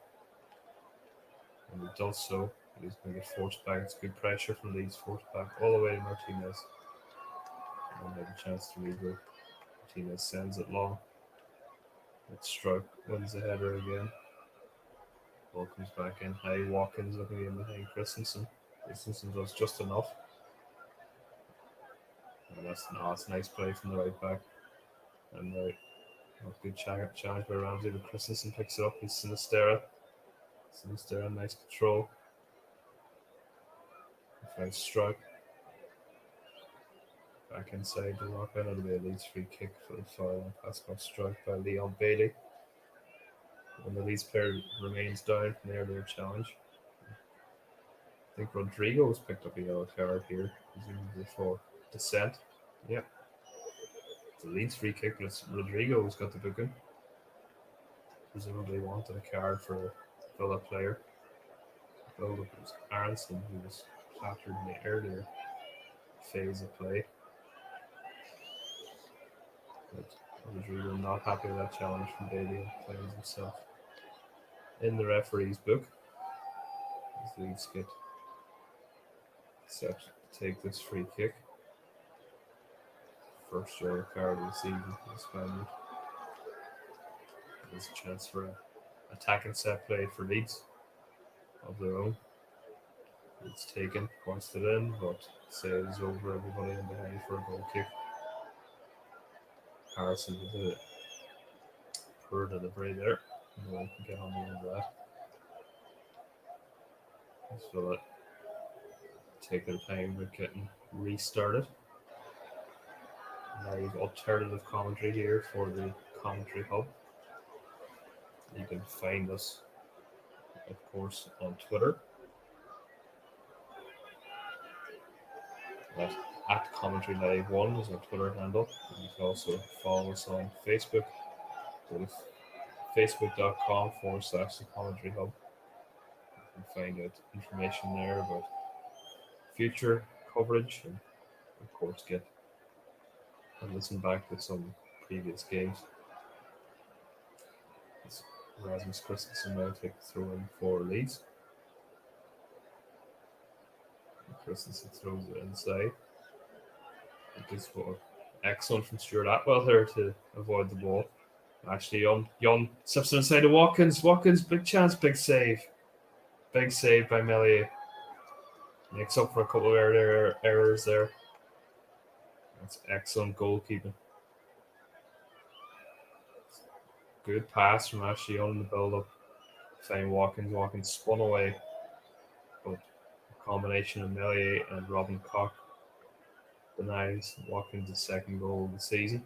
And he does so. He's going to get forced back. It's good pressure from Leeds, forced back all the way to Martinez. And have a chance to regroup. Martinez sends it long. It's Struijk, wins the header again. Ball comes back in high. Watkins looking in behind Christensen. Christensen does just enough. And that's nice play from the right back. And good challenge by Ramsey, but Christensen picks it up. He's Sinistera. Nice control. Finds Struijk. Back inside the lock. It'll be a Leeds free kick for the foul on Pascal Struijk by Leon Bailey. When the Leeds player remains down from the earlier challenge. I think Rodrigo was picked up a yellow card here, presumably for dissent. Yep. It's a Leeds free kick, but Rodrigo who's got the booking. Presumably wanted a card for a Villa player. Well, it was Aronson who was clattered in the earlier phase of play. But Rodrigo not happy with that challenge from Bailey and plays himself in the referee's book. As Leeds get set to take this free kick. First yellow card of the season for the Spaniard. There's a chance for an attacking set play for Leeds of their own. It's taken, points it in, but sails over everybody in behind for a goal kick. Harrison with a poor delivery there. No one can get on the end of that. So that taking time with getting restarted. Live alternative commentary here for the commentary hub. You can find us, of course, on Twitter at Commentary Live 1 is our Twitter handle. And you can also follow us on Facebook. Go to facebook.com/the Commentary Hub. You can find out information there about future coverage and, of course, listen back to some previous games. Rasmus Christensen now take the throw in for Leeds. Christensen throws it inside. This was excellent from Stuart Atwell there to avoid the ball. Actually, Young steps inside to Watkins. Watkins, big chance, big save. Big save by Melier. Makes up for a couple of errors there. That's excellent goalkeeping. Good pass from Ashley on the build-up. Fine Watkins. Watkins spun away. But a combination of Melier and Robin Koch denies Watkins' second goal of the season.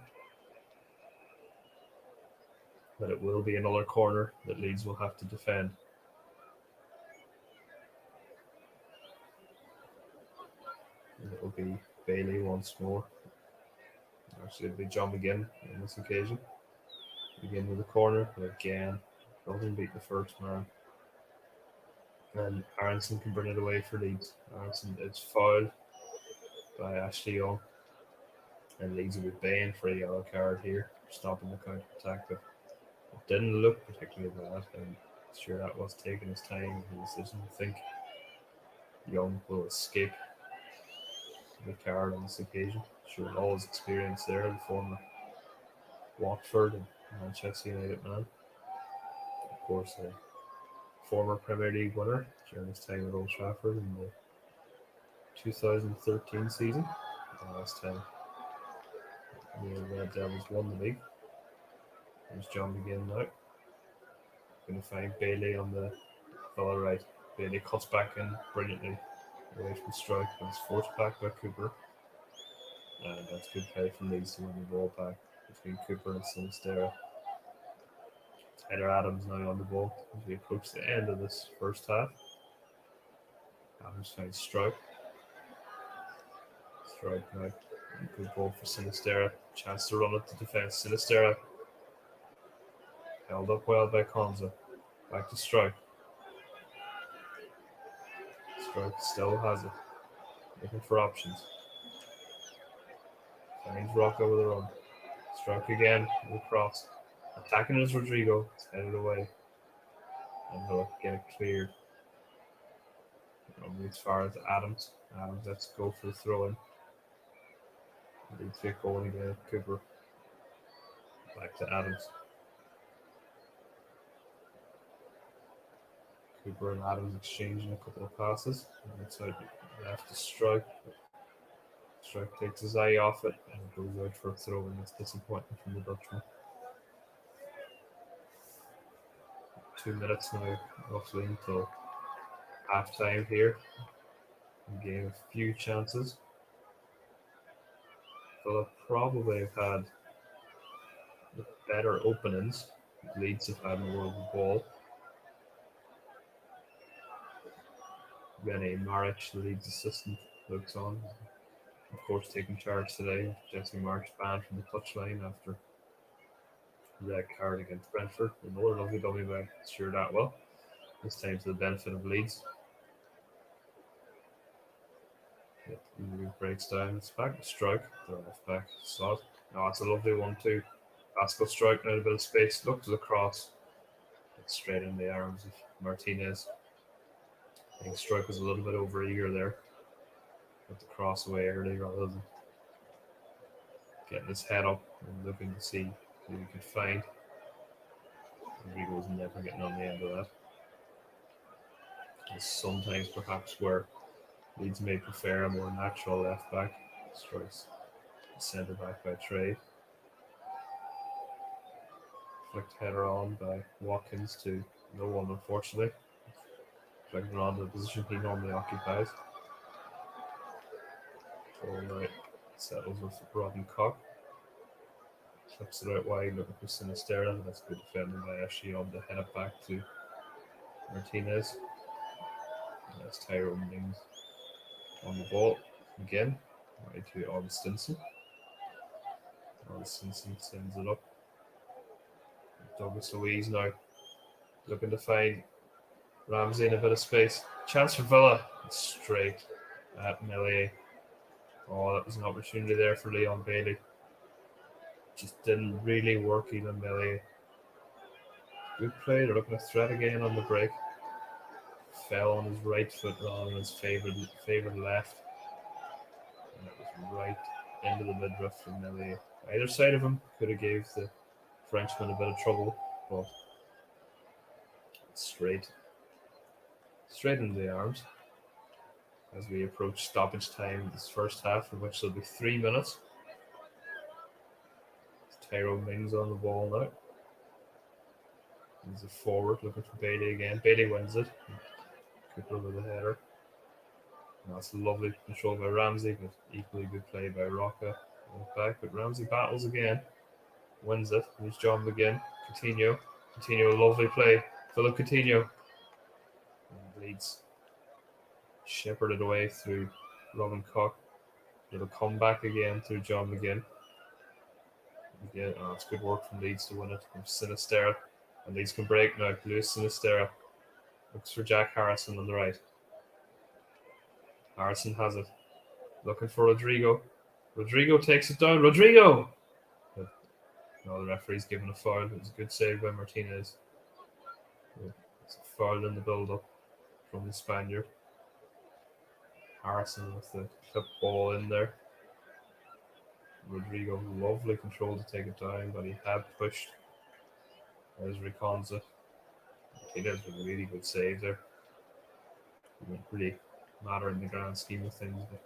But it will be another corner that Leeds will have to defend. And it will be Bailey once more. Actually, it'll be John McGinn on this occasion. Begin with the corner, but again, doesn't beat the first man. And Aronson can bring it away for Leeds. Aronson is fouled by Ashley Young. And Leeds will be baying for a yellow card here. stopping the counter attack, but it didn't look particularly bad. And sure, that was taking his time. He doesn't think Young will escape the card on this occasion. Sure, all his experience there, the former Watford and Manchester United man. Of course, a former Premier League winner during his time at Old Trafford in the 2013 season. The last time the Red Devils won the league. There's John McGinn now. Going to find Bailey on the Villa right. Bailey cuts back in brilliantly away from strike, but it's forced back by Cooper. And that's good play from Leeds to win the ball back between Cooper and Sinistera. Tyler Adams now on the ball as we approach the end of this first half. Adams finds Strike. Strike now. Good ball for Sinistera. Chance to run it to defence. Sinistera held up well by Konza. Back to Strike. Strike still has it. Looking for options. Finds Rocco with a run. Strike again with a cross. Attacking is Rodrigo. It's headed away. And he'll get it cleared. As far as Adams. Adams, let's go for the throw in. Leeds get going again. Cooper. Back to Adams. Cooper and Adams exchanging a couple of passes. And outside left to Strike. Strike takes his eye off it and goes out for a throw in. It's disappointing from the Dutchman. 2 minutes now, roughly until half time here. We gave a few chances. Villa probably have had better openings. Leeds have had more of the ball. Rene Maric, the Leeds assistant, looks on. Of course, taking charge today. Jesse March banned from the touchline after red card against Brentford. Another lovely dummy by Stuart Atwell. This time to the benefit of Leeds. It breaks down. It's back to Strike. The left back. Sod. Oh, it's a lovely one too. Pascal Strike now a bit of space. Look to the cross. It's straight in the arms of Martinez. I think Strike was a little bit over eager there. Put the cross away early rather than getting his head up and looking to see who he could find. Rodrigo's never getting on the end of that. And sometimes perhaps where Leeds may prefer a more natural left back. Strikes centre back by trade. Flicked header on by Watkins to no one, unfortunately. Flicked on to the position he normally occupies. All right, settles with Robin Koch. Flips it out wide, looking for Sinistera. That's good defending by Ashley on to head it back to Martinez. And that's Tyrone Mings on the ball again. Right to Augustinson. Augustinson sends it up. Douglas Luiz now looking to find Ramsey in a bit of space. Chance for Villa. It's straight at Meslier. Oh, that was an opportunity there for Leon Bailey. Just didn't really work even Meslier. Good play. They're looking to threat again on the break. Fell on his right foot rather than his favoured left. And it was right into the midriff from Meslier. Either side of him could have gave the Frenchman a bit of trouble, but straight into the arms as we approach stoppage time this first half, in which there'll be 3 minutes. Tyrone Mings on the ball now. He's a forward looking for Bailey again. Bailey wins it. Cooper with a header. And that's lovely control by Ramsey, but equally good play by Rocca on the back. But Ramsey battles again. Wins it. Here's John McGinn. Coutinho, lovely play. Philip Coutinho. And Leeds shepherded away through Robin Koch. It'll come back again through John McGinn. Again, it's good work from Leeds to win it from Sinistera. And Leeds can break now. Luis Sinistera looks for Jack Harrison on the right. Harrison has it. Looking for Rodrigo. Rodrigo takes it down. Rodrigo! No, the referee's given a foul. It was a good save by Martinez. It's a foul in the build-up from the Spaniard. Harrison with the clip ball in there. Rodrigo, lovely control to take it down, but he had pushed. There's Reconza. He does a really good save there. It won't really matter in the grand scheme of things, but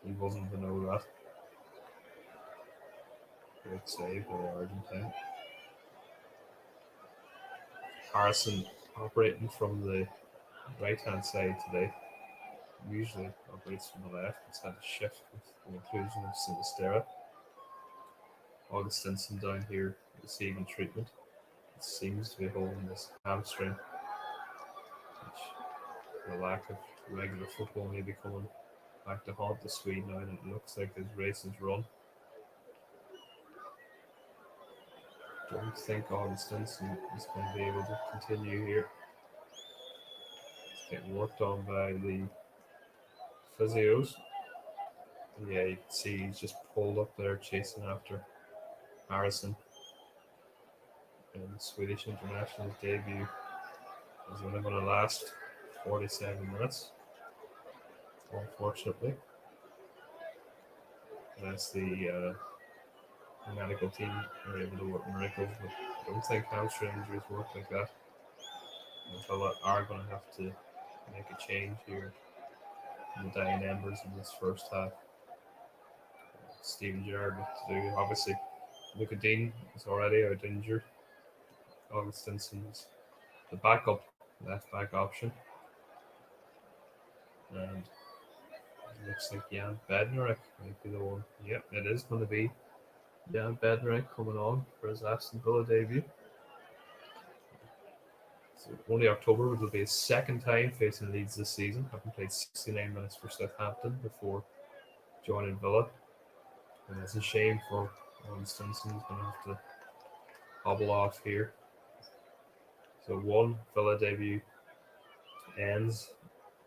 he wasn't to know that. Great save by the Argentine. Harrison operating from the right-hand side today. Usually operates from the left. It's had a shift with the inclusion of Sinistera. Augustinson down here receiving treatment. It seems to be holding this hamstring, which the lack of regular football may be coming back to haunt the Swede now, and it looks like his race is run. Don't think Augustinson is going to be able to continue here. It's getting worked on by the physios. Yeah, you can see he's just pulled up there chasing after Harrison. And the Swedish international's debut is only going to last 47 minutes, unfortunately. Unless the medical team are able to work miracles, but I don't think hamstring injuries work like that. Villa are going to have to make a change here in the dying embers of this first half. Steven Gerrard what to do. Obviously, Luka Dean is already out injured. Augustinson's the backup left back option. And it looks like Jan Bednarek might be the one. Yep, it is going to be Jan Bednarek coming on for his Aston Villa debut. So only October, which will be his second time facing Leeds this season, having played 69 minutes for Southampton before joining Villa. And it's a shame for Augustinsson. He's going to have to hobble off here. So one Villa debut ends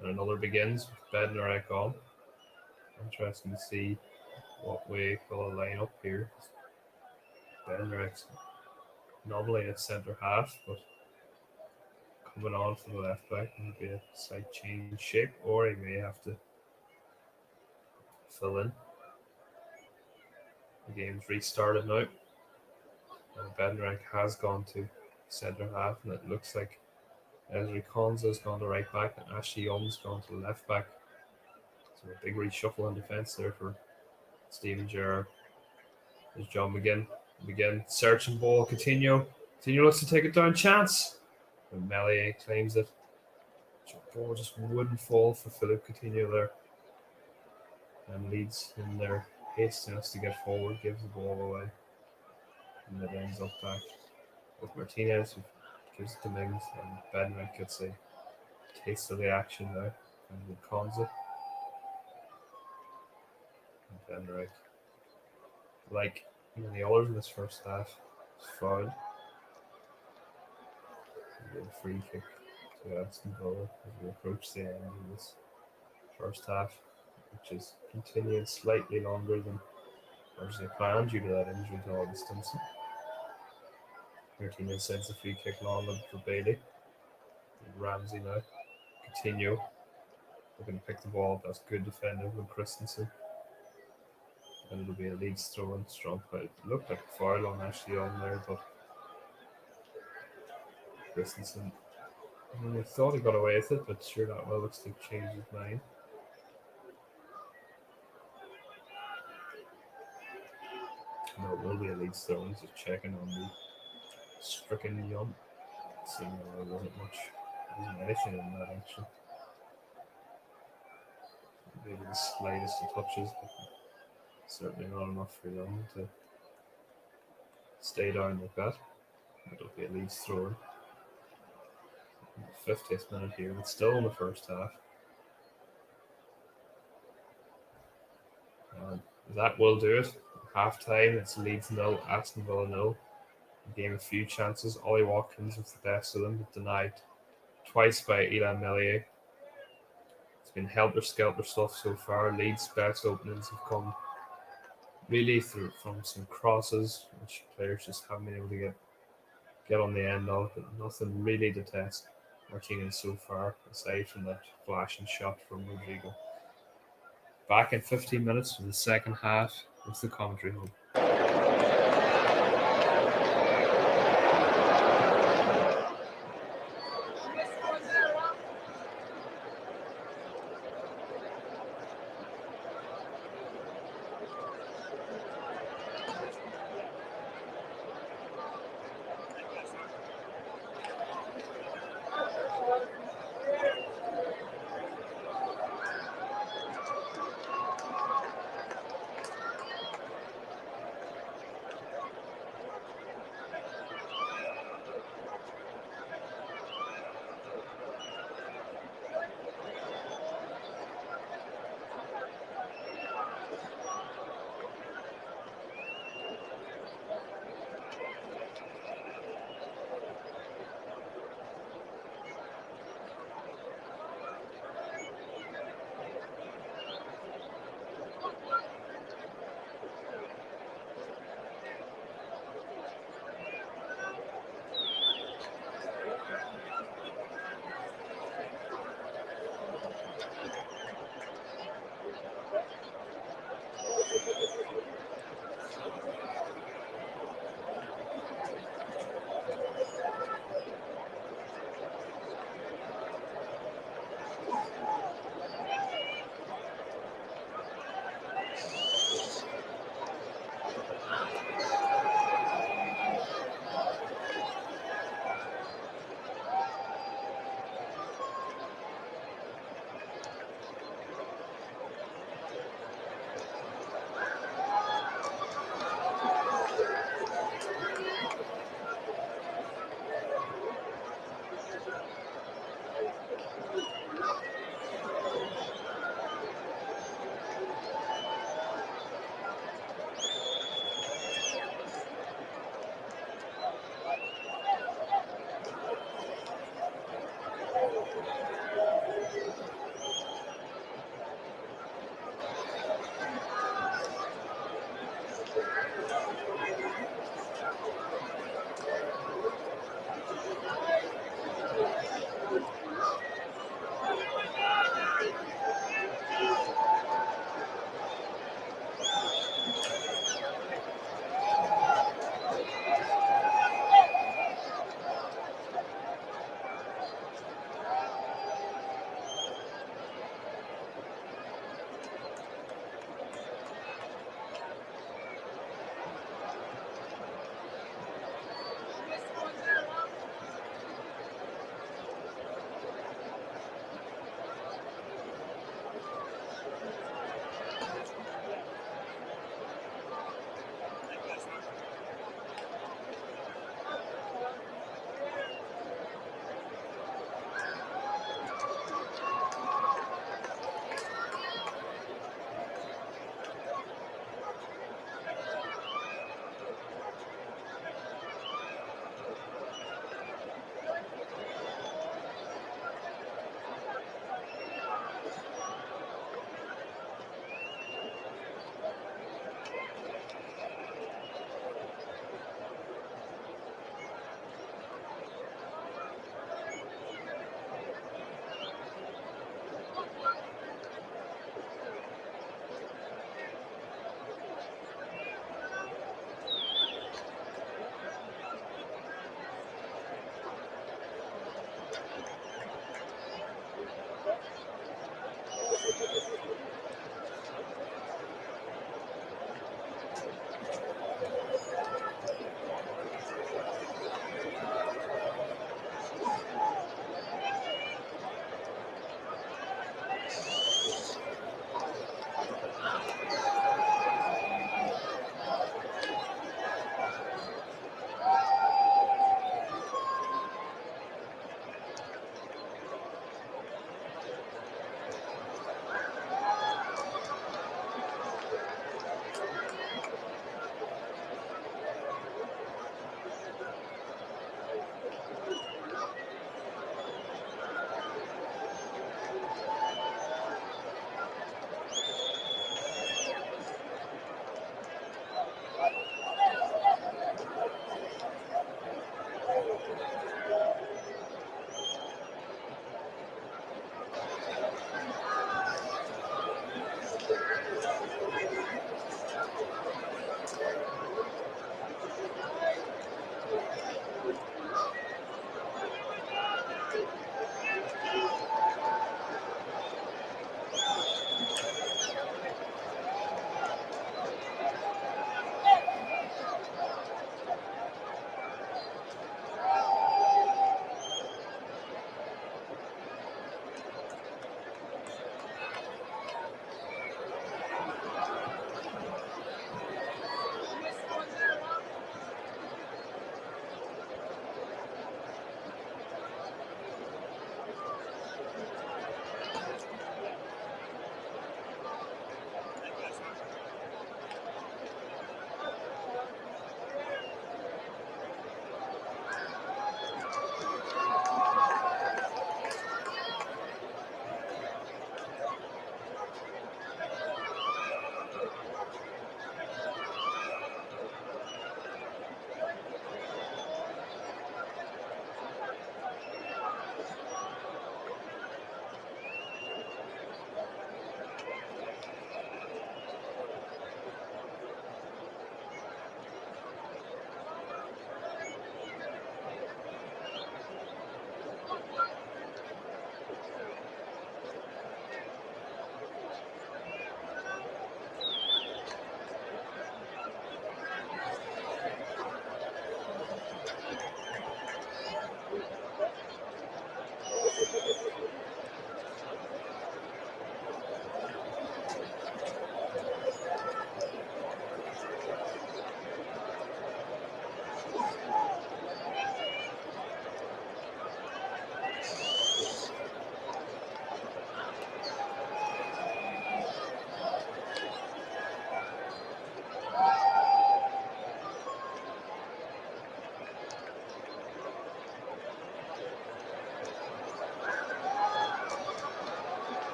and another begins with Bednarek on. Interesting to see what way Villa line up here. Bednarek's normally a centre half, but coming on for the left back might be a slight change in shape, or he may have to fill in. The game's restarted now. Bednarek has gone to centre half, and it looks like Ezri Konsa's gone to right back, and Ashley Young's gone to left back. So a big reshuffle in defence there for Steven Gerrard. There's John McGinn. McGinn searching ball. Coutinho looks to take it down. Chance. And Melier claims it. Ball just wouldn't fall for Philippe Coutinho there. And Leeds in their hastiness to get forward gives the ball away. And it ends up back with Martinez, who gives it to Mings, and Bednarek gets a taste of the action now. And with Konza. And Bednarek, like many others in this first half, is fouled. A free kick to Aston Villa as we approach the end of this first half, which is continuing slightly longer than originally planned due to that injury to Augustinson. Martinez sends a free kick long for Bailey. And Ramsey now. Coutinho looking to pick the ball up. That's good defending from Christensen. And it'll be a Leeds throw in strong play. It looked like a foul on Ashley Young there, but Christensen, I thought he got away with it, but sure that well looks like changed his mind. No, it will be a Leeds throw. He's just checking on the stricken Young. Seeing there wasn't anything in that action. Maybe the slightest of touches, but certainly not enough for Young to stay down like that. It'll be a Leeds throw in. 50th minute here, but still in the first half. That will do it. Half time, it's Leeds 0, Aston Villa 0. Game a few chances. Ollie Watkins was the best of them, but denied twice by Ilan Melier. It's been helter-skelter stuff so far. Leeds' best openings have come really through from some crosses, which players just haven't been able to get on the end of, but nothing really to test Martinez so far, aside from that flashing shot from Rodrigo. Back in 15 minutes for the second half with the commentary hub.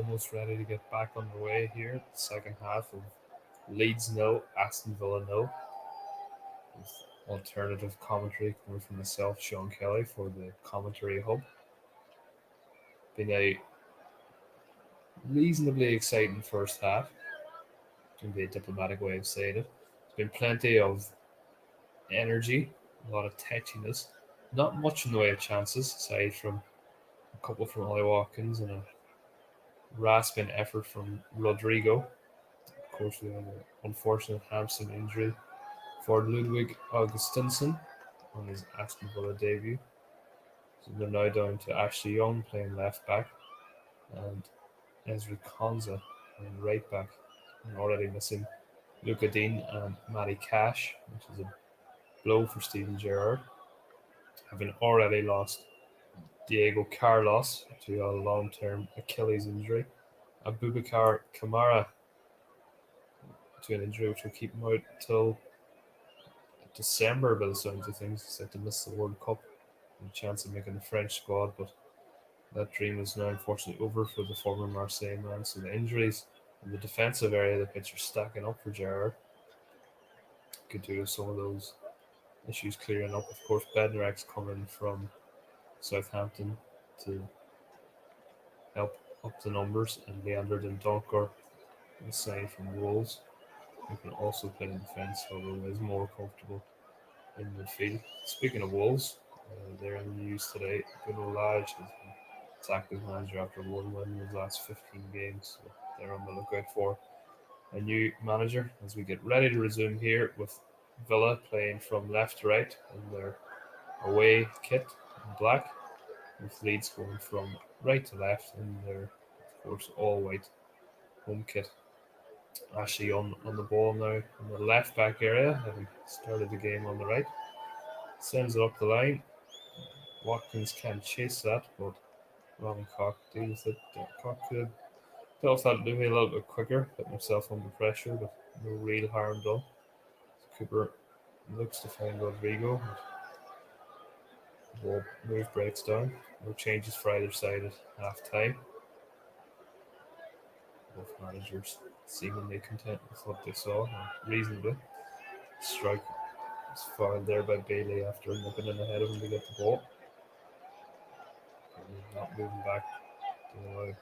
almost ready to get back underway here. Second half of Leeds nil, Aston Villa nil. With alternative commentary coming from myself, Sean Kelly, for the commentary hub. Been a reasonably exciting first half, can be a diplomatic way of saying it. There's been plenty of energy, a lot of touchiness, not much in the way of chances, aside from a couple from Ollie Watkins and a rasping effort from Rodrigo. Of course, we had an unfortunate hamstring injury for Ludwig Augustinsson on his Aston Villa debut. So they're now down to Ashley Young playing left back and Ezra Konza playing right back. And already missing Luca Dean and Matty Cash, which is a blow for Steven Gerrard. Having already lost Diego Carlos to a long-term Achilles injury. Abubakar Kamara to an injury which will keep him out till December by the sounds of things. He's set to miss the World Cup and a chance of making the French squad, but that dream is now unfortunately over for the former Marseille man. So the injuries in the defensive area of the pitch are stacking up for Gerrard. Could do with some of those issues clearing up. Of course, Bednarek's coming from Southampton to help up the numbers, and Leander Dendoncker is signed from Wolves, who can also play in defence, although is more comfortable in midfield. Speaking of Wolves, they're in the news today. Gunnar Lage has been sacked as manager after one win in his last 15 games, so they're on the lookout for a new manager as we get ready to resume here with Villa playing from left to right in their away kit in black, with Leeds going from right to left in their, of course, all white home kit. Ashley on the ball now in the left back area, having started the game on the right. Sends it up the line. Watkins can chase that, but Robin Koch deals with it. Koch could have thought it'd be a little bit quicker, put himself under pressure, but no real harm done. Cooper looks to find Rodrigo. The ball move breaks down. No changes for either side at half time. Both managers seemingly content with what they saw, and reasonably. Strike was fouled there by Bailey after nipping in ahead of him to get the ball. Not moving back to allow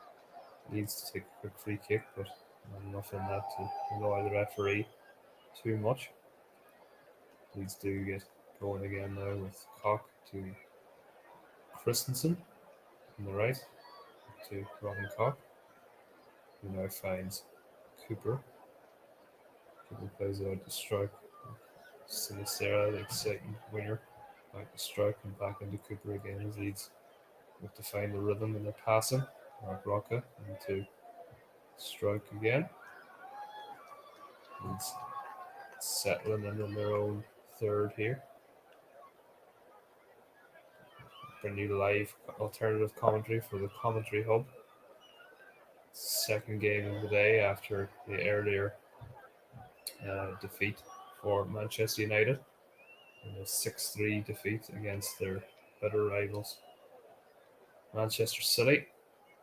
Leeds to take a quick free kick, but not enough in that to annoy the referee too much. Leeds do get going again now with Koch to Christensen on the right to Robin Koch, who now finds Cooper. Cooper plays it out to strike. Sinistera, the exciting winger, back to strike and back into Cooper again as Leeds look to find the rhythm in their passing. Mark Rocca into strike again. Leeds settling in on their own third here. Bring you live alternative commentary for the commentary hub. Second game of the day after the earlier defeat for Manchester United and a 6-3 defeat against their bitter rivals Manchester City.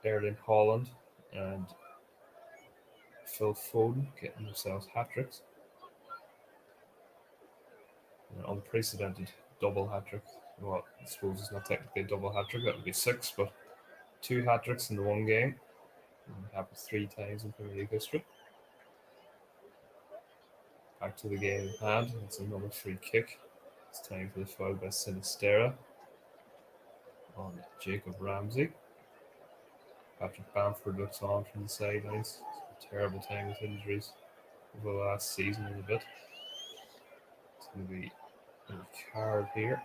Erling Haaland and Phil Foden getting themselves hat-tricks. An unprecedented double hat-trick. Well, I suppose it's not technically a double hat-trick, that would be 6, but 2 hat-tricks in the one game. It happened 3 times in Premier League history. Back to the game at hand. It's another free kick. It's time for the foul by Sinistera on Jacob Ramsey. Patrick Bamford looks on from the sidelines. It's a terrible time with injuries over the last season and a bit. It's going to be a card here.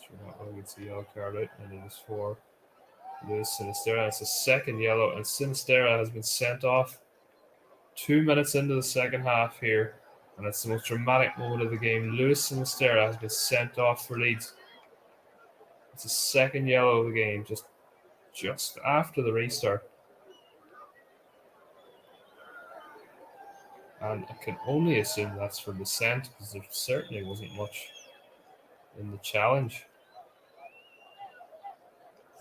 Sure not well gets the yellow card out, and it is for Luis Sinistera. It's a second yellow, and Sinistera has been sent off 2 minutes into the second half here, and it's the most dramatic moment of the game. Luis Sinistera has been sent off for Leeds. It's the second yellow of the game, just after the restart. And I can only assume that's for dissent, because there certainly wasn't much in the challenge.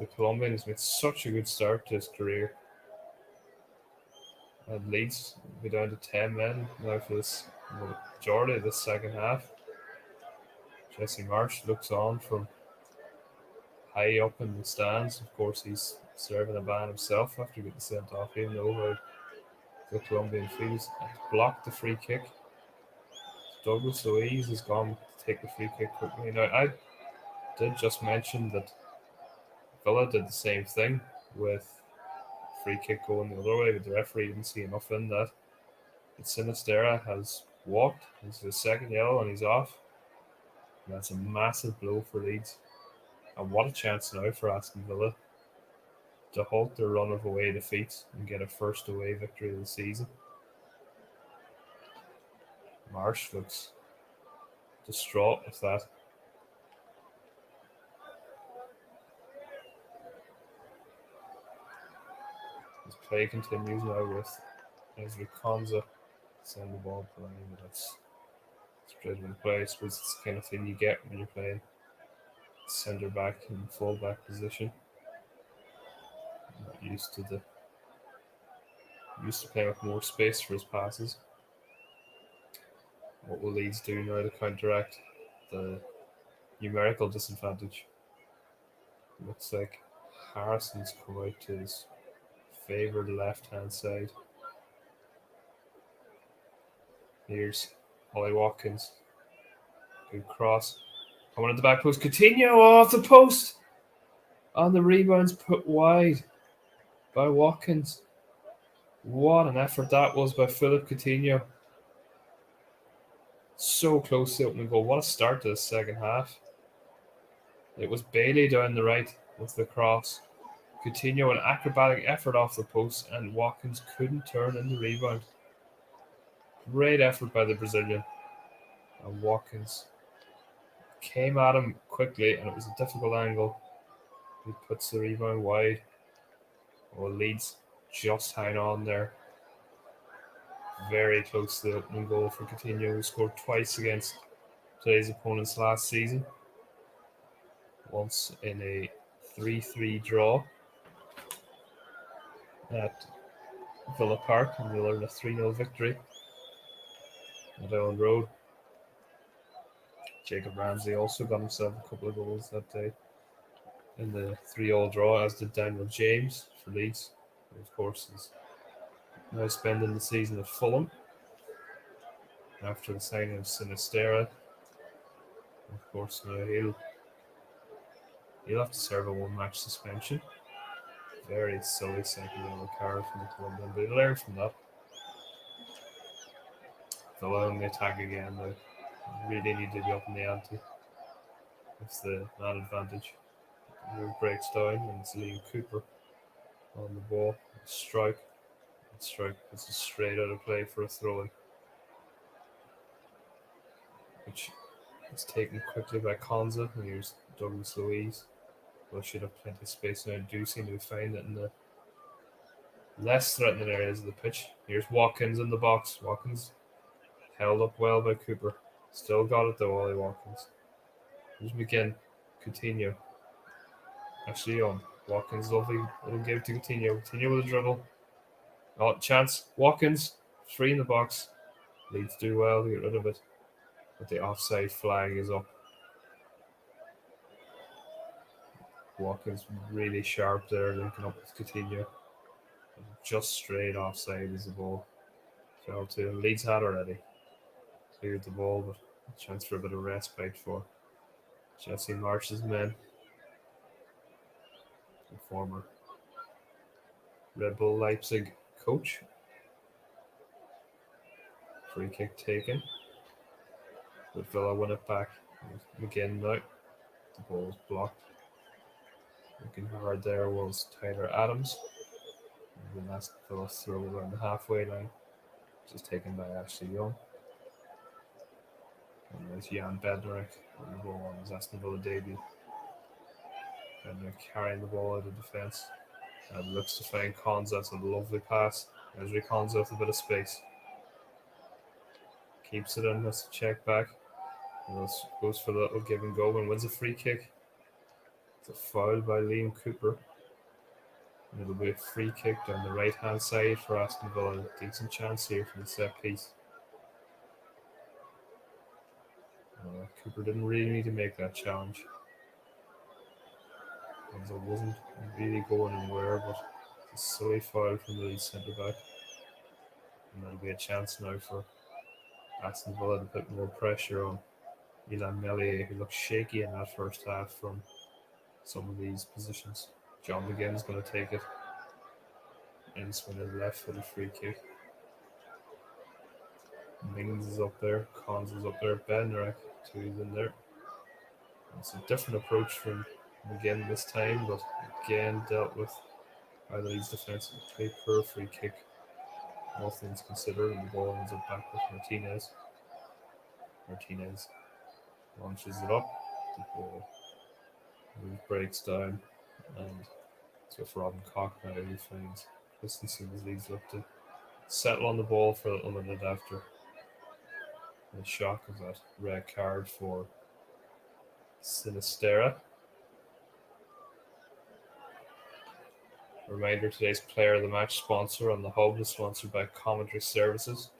The Colombian has made such a good start to his career. And Leeds will be down to 10 men now for this majority of this second half. Jesse Marsh looks on from high up in the stands. Of course, he's serving a ban himself after getting sent off, even though the Colombian feels blocked the free kick. Douglas Luiz has gone to take the free kick quickly. Now, I did just mention that Villa did the same thing with free kick going the other way, but the referee didn't see enough in that. But Sinistera has walked. He's his second yellow and he's off. And that's a massive blow for Leeds. And what a chance now for Aston Villa to halt their run of away defeats and get a first away victory of the season. Marsh looks distraught with that. His play continues now with Ezra Konza send the ball playing, but that's straight in play. I suppose it's the kind of thing you get when you're playing centre back and full back position. I'm not used to playing with more space for his passes. What will Leeds do now to counteract the numerical disadvantage? Looks like Harrison's come out to his favoured left-hand side. Here's Ollie Watkins. Good cross. Coming at the back post. Coutinho off the post. And the rebound's put wide by Watkins. What an effort that was by Philip Coutinho. So close to the opening goal. What a start to the second half. It was Bailey down the right with the cross. Coutinho an acrobatic effort off the post and Watkins couldn't turn in the rebound. Great effort by the Brazilian. And Watkins came at him quickly and it was a difficult angle. He puts the rebound wide. Leeds just hang on there. Very close to the opening goal for Coutinho, who scored twice against today's opponents last season. Once in a 3-3 draw at Villa Park, and the other in a 3-0 victory at Ellen Road. Jacob Ramsey also got himself a couple of goals that day in the 3-3 draw, as did Daniel James for Leeds, who of course is now spending the season at Fulham after the signing of Sinistera. Of course, now he'll have to serve a one-match suspension. Very silly second yellow card from the Colombian, but he learned from that. Villa on the attack again. They really need to be up in the ante. It's the man advantage. Move breaks down and it's Liam Cooper on the ball. Strike. Strike puts it straight out of play for a throw-in, which is taken quickly by Konza. And here's Douglas Luiz. Well, should have plenty of space now. Do seem to find it in the less threatening areas of the pitch. Here's Watkins in the box. Watkins held up well by Cooper. Still got it though, Ollie Watkins. Here's McGinn. Coutinho. Actually on. Watkins lovely little give to Coutinho. Coutinho with a dribble. Oh, chance. Watkins. 3 in the box. Leeds do well to get rid of it. But the offside flag is up. Watkins really sharp there, linking up with Coutinho. Just straight offside as the ball fell to him. Leeds had already cleared the ball, but a chance for a bit of respite for Jesse Marsh's men. The former Red Bull Leipzig coach. Free kick taken. But Villa win it back. McGinn now. The ball was blocked. Looking hard there was Tyler Adams. And the last Villa throw around the halfway line. Just taken by Ashley Young. And there's Jan Bednarek on the ball on his Aston Villa debut. Bednarek carrying the ball out of defence. And looks to find Konza. That's a lovely pass. There's Konza with a bit of space. Keeps it in, has to check back. And goes for the little give and go and wins a free kick. It's a foul by Liam Cooper. And it'll be a free kick down the right hand side for Aston Villa. Decent chance here from the set piece. Cooper didn't really need to make that challenge, because it wasn't really going anywhere, but it's a silly foul from the centre back. And there'll be a chance now for Aston Villa to put more pressure on Milan Meslier, who looked shaky in that first half from some of these positions. John McGinn's going to take it. And swing his left for the free kick. Mings is up there. Cons is up there. Bednarek, two's in there. It's a different approach from McGinn this time, but again dealt with by the Leeds defence. Play per free kick. All things considered, and the ball ends up back with Martinez. Martinez launches it up. The ball breaks down, and it's with Robin Koch now, who finds Christensen as Leeds look to settle on the ball for a little minute after the shock of that red card for Sinistera. Reminder, today's player of the match sponsor on the hub is sponsored by Commentary Services.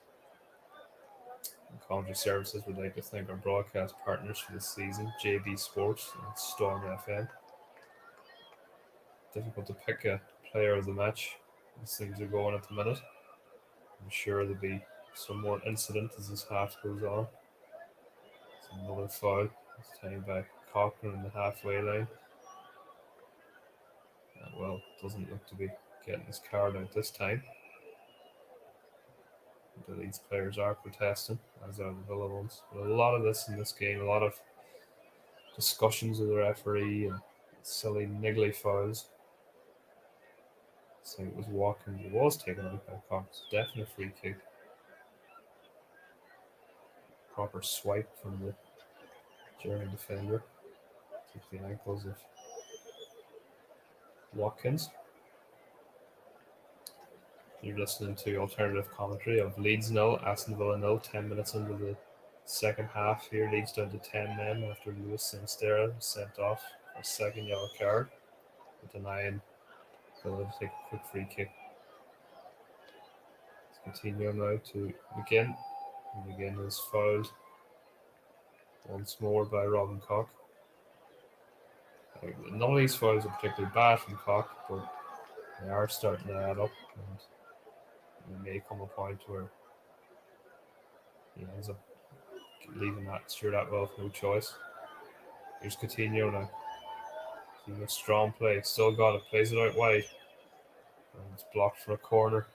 Commentary Services would like to thank our broadcast partners for this season, JB Sports and Storm FM. Difficult to pick a player of the match as things are going at the minute. I'm sure there'll be some more incident as this half goes on. It's another foul, this time by Cochran in the halfway line. Well, doesn't look to be getting his card out this time. The Leeds players are protesting, as are the Villa ones. But a lot of this in this game, a lot of discussions with the referee and silly niggly fouls. So it was Watkins. It was taken out by Cox. Definite free kick. Proper swipe from the German defender. Took the ankles of Watkins. You're listening to alternative commentary of Leeds 0, Aston Villa 0, 10 minutes into the second half here. Leeds down to 10 men after Luis Sinistera was sent off for a second yellow card, denying Villa to take a quick free kick. Let's continue now to McGinn. McGinn is fouled once more by Robin Koch. None of these fouls are particularly bad from Koch, but they are starting to add up, and there may come a point where he ends up leaving that Stuart Atwell with no choice. Here's Coutinho now. He's a strong play. Still got it. Plays it out wide. And it's blocked for a corner.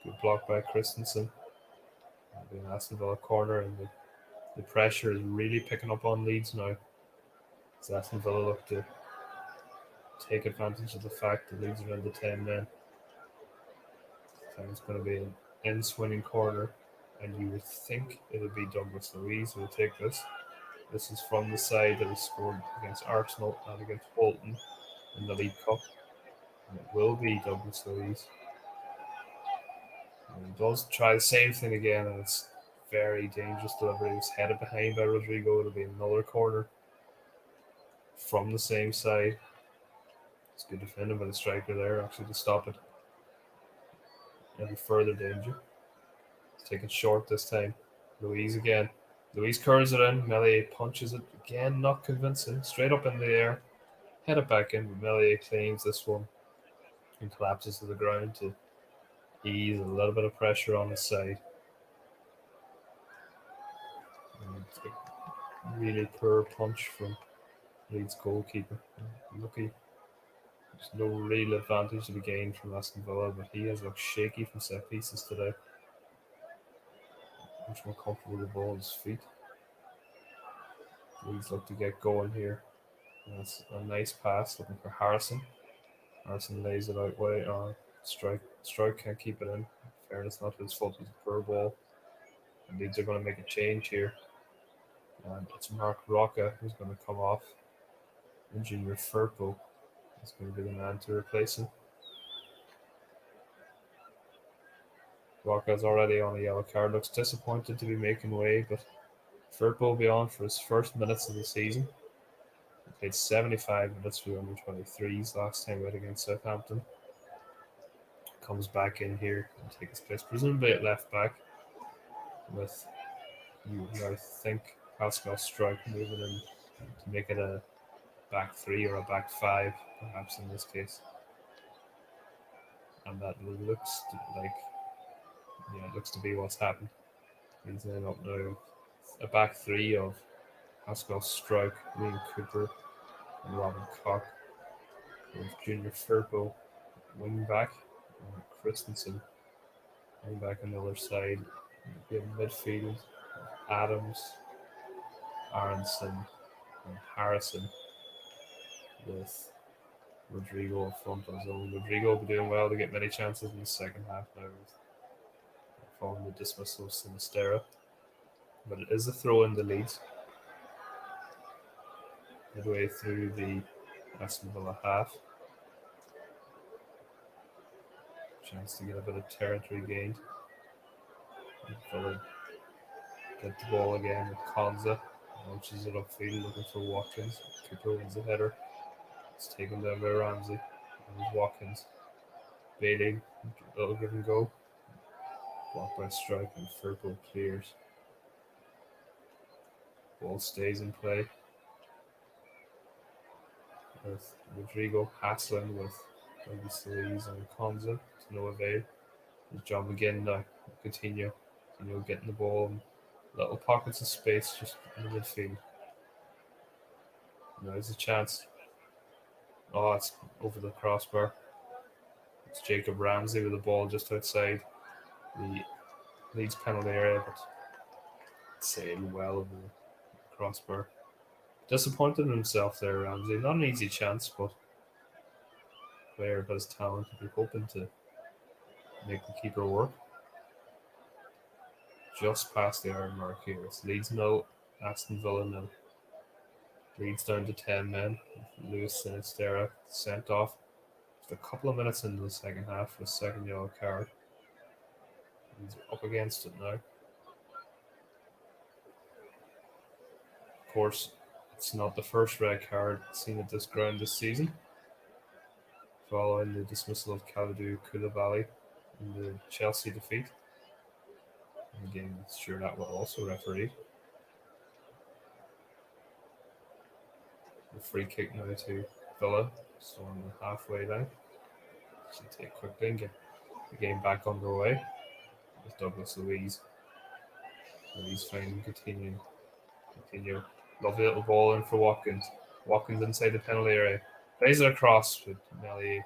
Good block by Christensen. It'll be an Aston Villa corner, and the pressure is really picking up on Leeds now. As Aston Villa look to take advantage of the fact that Leeds are down to 10 men. It's going to be an in-swinging corner, and you would think it would be Douglas Luiz who will take this. This is from the side that he scored against Arsenal and against Bolton in the League Cup. And it will be Douglas Luiz. And he does try the same thing again, and it's very dangerous delivery. He was headed behind by Rodrigo. It'll be another corner from the same side. It's good defending by the striker there, actually, to stop it. Any further danger. It's taken short this time. Luiz again. Luiz curls it in. Meslier punches it again, not convincing. Straight up in the air. Head it back in. Meslier claims this one and collapses to the ground to ease a little bit of pressure on his side. And it's a really poor punch from Leeds goalkeeper. Lucky. There's no real advantage to be gained from Aston Villa, but he has looked shaky from set pieces today. Much more comfortable with the ball at his feet. Leeds look to get going here. And that's a nice pass looking for Harrison. Harrison lays it out way. Strike can't keep it in. In fairness, not his fault. It's a poor ball. And Leeds are going to make a change here. And it's Mark Rocca who's going to come off. And Junior Firpo is going to be the man to replace him. Rocca's already on a yellow card. Looks disappointed to be making way, but Firpo will be on for his first minutes of the season. He played 75 minutes for the under-23s last time out against Southampton. comes back in here and takes his place, presumably at left back, with I think Pascal Strike moving in to make it a back three or a back five, perhaps in this case. And that looks like, it looks to be what's happened. He's then up now a back three of Pascal Strike, Liam Cooper, and Robin Koch, with Junior Firpo wing back, and Christensen wing back on the other side. In midfield, Adams, Aronson, and Harrison, with Rodrigo up front on his own. Rodrigo will be doing well to get many chances in the second half now, following the dismissal of Sinistera. But it is a throw in the Leeds. Midway through the Aston Villa half. Chance to get a bit of territory gained. Villa get the ball again with Konza. Launches it upfield looking for Watkins. Cooper wins the header. It's taken down by Ramsey. And Watkins. Bailey, little give and go. Blocked by Strike and Firpo clears. Ball stays in play. With Rodrigo hassling with Solis and Konza to no avail. His job again now. Coutinho getting the ball in little pockets of space just in the midfield. Now there's a chance. Oh, it's over the crossbar. It's Jacob Ramsey with the ball just outside the Leeds penalty area, but sailed well over the crossbar. Disappointed in himself there, Ramsey. Not an easy chance, but player has talent to be hoping to make the keeper work. Just past the iron mark here. It's Leeds 0, Aston Villa 0. Leeds down to 10 men. Luis Sinistera sent off just a couple of minutes into the second half for a second yellow card. He's up against it now. Of course, it's not the first red card seen at this ground this season, following the dismissal of Kalidou Koulibaly in the Chelsea defeat. And again, sure that will also referee. The free kick now to Villa, still on the halfway line. Should take quickly and get the game back underway with Douglas Luiz. Luiz finding Coutinho. Lovely little ball in for Watkins. Watkins inside the penalty area. Plays it across, but Melly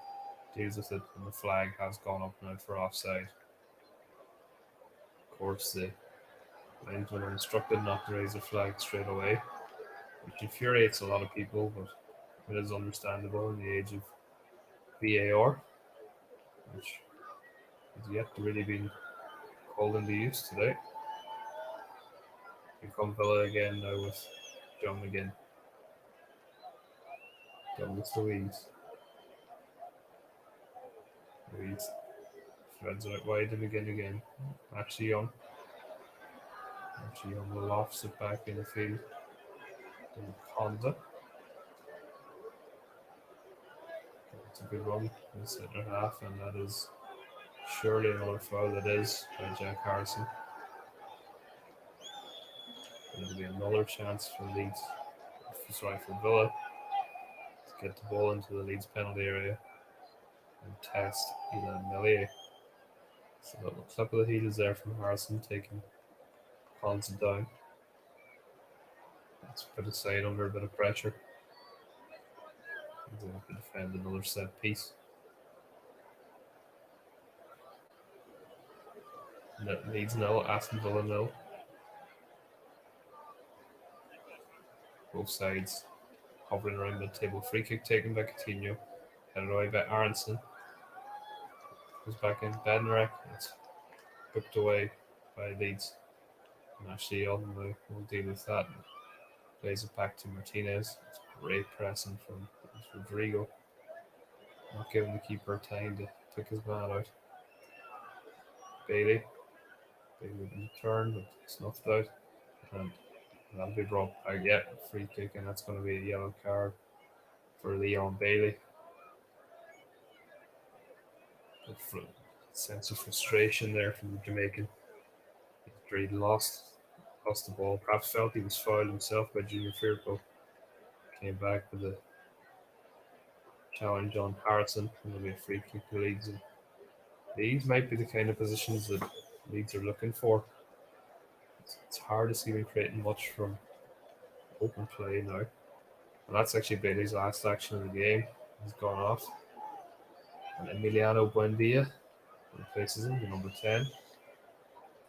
deals with it, and the flag has gone up now for offside. Of course, the linesmen are instructed not to raise the flag straight away, which infuriates a lot of people, but it is understandable in the age of VAR, which has yet to really be called into use today. Here come Villa again now with John McGinn. Douglas Luiz. Luiz threads it out wide to begin again. Ashley Young lofts it back in the field. And Honda. It's a good run in the centre half, and that is surely another foul. That is by Jack Harrison. And it'll be another chance for Villa to get the ball into the Leeds penalty area and test Ilan Melier. So that looks up at the heels there from Harrison, taking Konza down. Let's put aside under a bit of pressure. He's going to defend another set piece. Leeds 0, Aston Villa 0. Both sides hovering around mid-table. Free kick taken by Coutinho. Headed away by Aronson. Goes back in. Bednarek. It's booked away by Leeds. And Ashley Young will deal with that. Plays it back to Martinez. It's great pressing from Rodrigo. Not giving the keeper time to pick his man out. Bailey with the turn, but snuffed out. And that'll be brought back yet. Free kick, and that's going to be a yellow card for Leon Bailey. sense of frustration there from the Jamaican. After he lost the ball, perhaps felt he was fouled himself by Junior Firpo. Came back with a challenge on Harrison, and there'll be a free kick to Leeds. And these might be the kind of positions that Leeds are looking for. It's hard to see them creating much from open play now. And that's actually Bailey's last action of the game. He's gone off. And Emiliano Buendia replaces him, the number 10.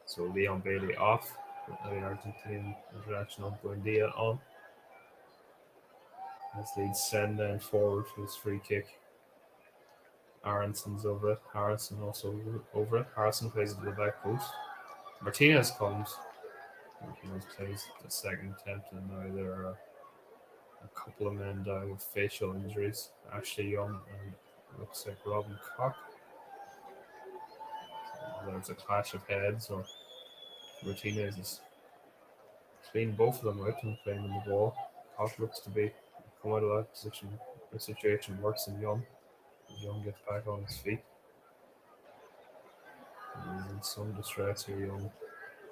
So Leon Bailey off. With the Argentinian international Buendia on. As Leeds send down forward for this free kick. Aronson's over it. Harrison also over it. Harrison plays it to the back post. Martinez comes. Martinez plays the second attempt, and now there are a couple of men down with facial injuries. Ashley Young and looks like Robin Koch. There's a clash of heads, or Martinez is cleaning both of them out and playing on the ball. Koch looks to be come out of that position. The situation works in Young. Young gets back on his feet. He's in some distress here, Young.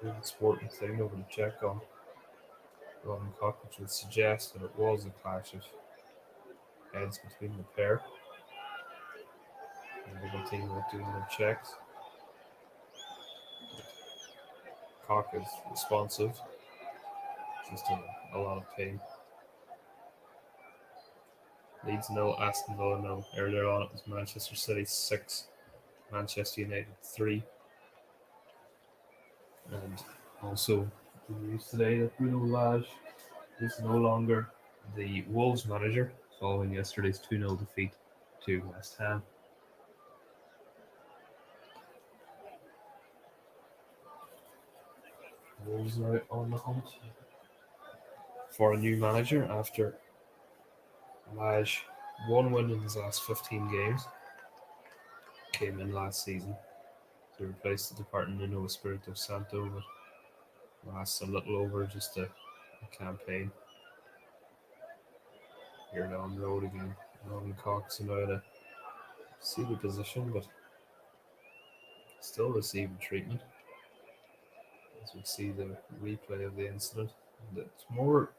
Doing the sporting thing over to check on Robin Koch, which would suggest that it was a clash of heads between the pair. And they continue doing their checks. Koch is responsive, just in a lot of pain. Leeds 0, Aston Villa 0. Earlier on, it was Manchester City 6, Manchester United 3. And also, the news today that Bruno Lage is no longer the Wolves manager following yesterday's 2-0 defeat to West Ham. Wolves now on the hunt for a new manager after Lage one win in his last 15 games. Came in last season to replace the departing Nuno Espirito Santo, but lasts a little over just a campaign. Here down the road again. Robin Cox and out to see the position, but still receiving treatment. As we see the replay of the incident. And it's more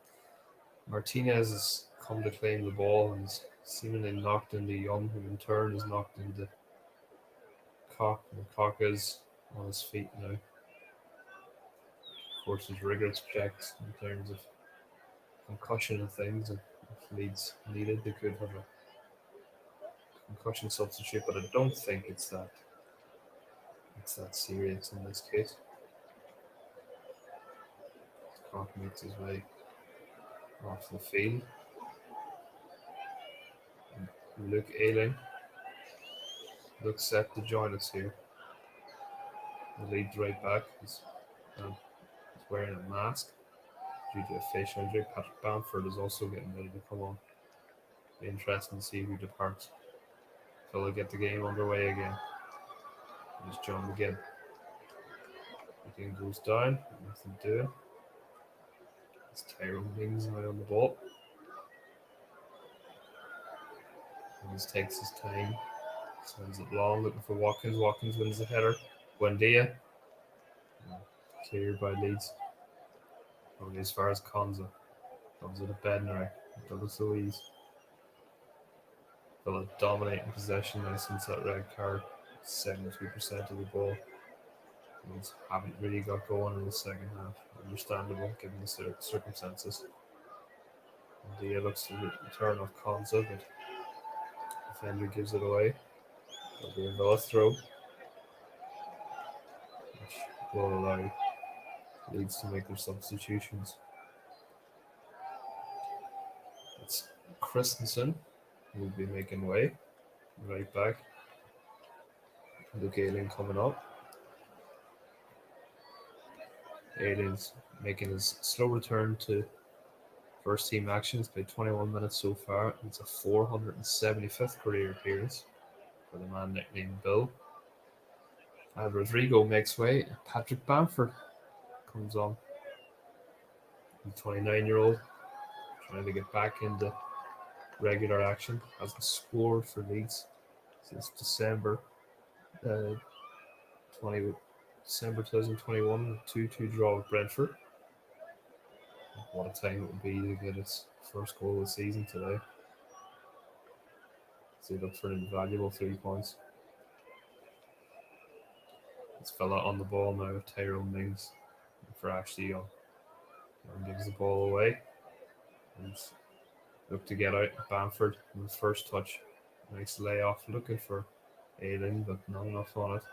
Martinez has come to claim the ball and is seemingly knocked into Young, who in turn is knocked into Koch, and Koch is on his feet now. Of course, there's rigorous checks in terms of concussion and things, and if Leeds needed, they could have a concussion substitute, but I don't think it's that serious in this case. Koch makes his way off the field. And Luke Ayling looks set to join us here. The Leeds right back is wearing a mask due to a facial injury. Patrick Bamford is also getting ready to come on. Be interesting to see who departs. Till they get the game underway again. There's John McGinn. McGinn goes down, nothing doing. It's Tyrone Mings now on the ball. He just takes his time. Sends it long, looking for Watkins. Watkins wins the header. Buendia. Cleared by Leeds. Only as far as Konza. Comes with a Bednarek. Douglas Louise. Villa dominating possession now since that red card. 72% of the ball. Leeds haven't really got going in the second half. Understandable given the circumstances. Dia looks to return off Konza, but defender gives it away. It'll be a Villa throw, which will allow Leeds to make their substitutions. It's Christensen who will be making way. Right back. Luke Ayling coming up. Ayling's making his slow return to first team action. He's played 21 minutes so far. It's a 475th career appearance for the man nicknamed Bill. And Rodrigo makes way. Patrick Bamford comes on. The 29-year-old trying to get back into regular action. Hasn't scored for Leeds since December December 2021, 2-2 draw with Brentford. What a time it would be to get its first goal of the season today. So he looked for an invaluable 3 points. It's Villa on the ball now with Tyrone Mings for Ashley Young. Young gives the ball away and look to get out Bamford in the first touch. Nice layoff looking for Ayling, but not enough on it.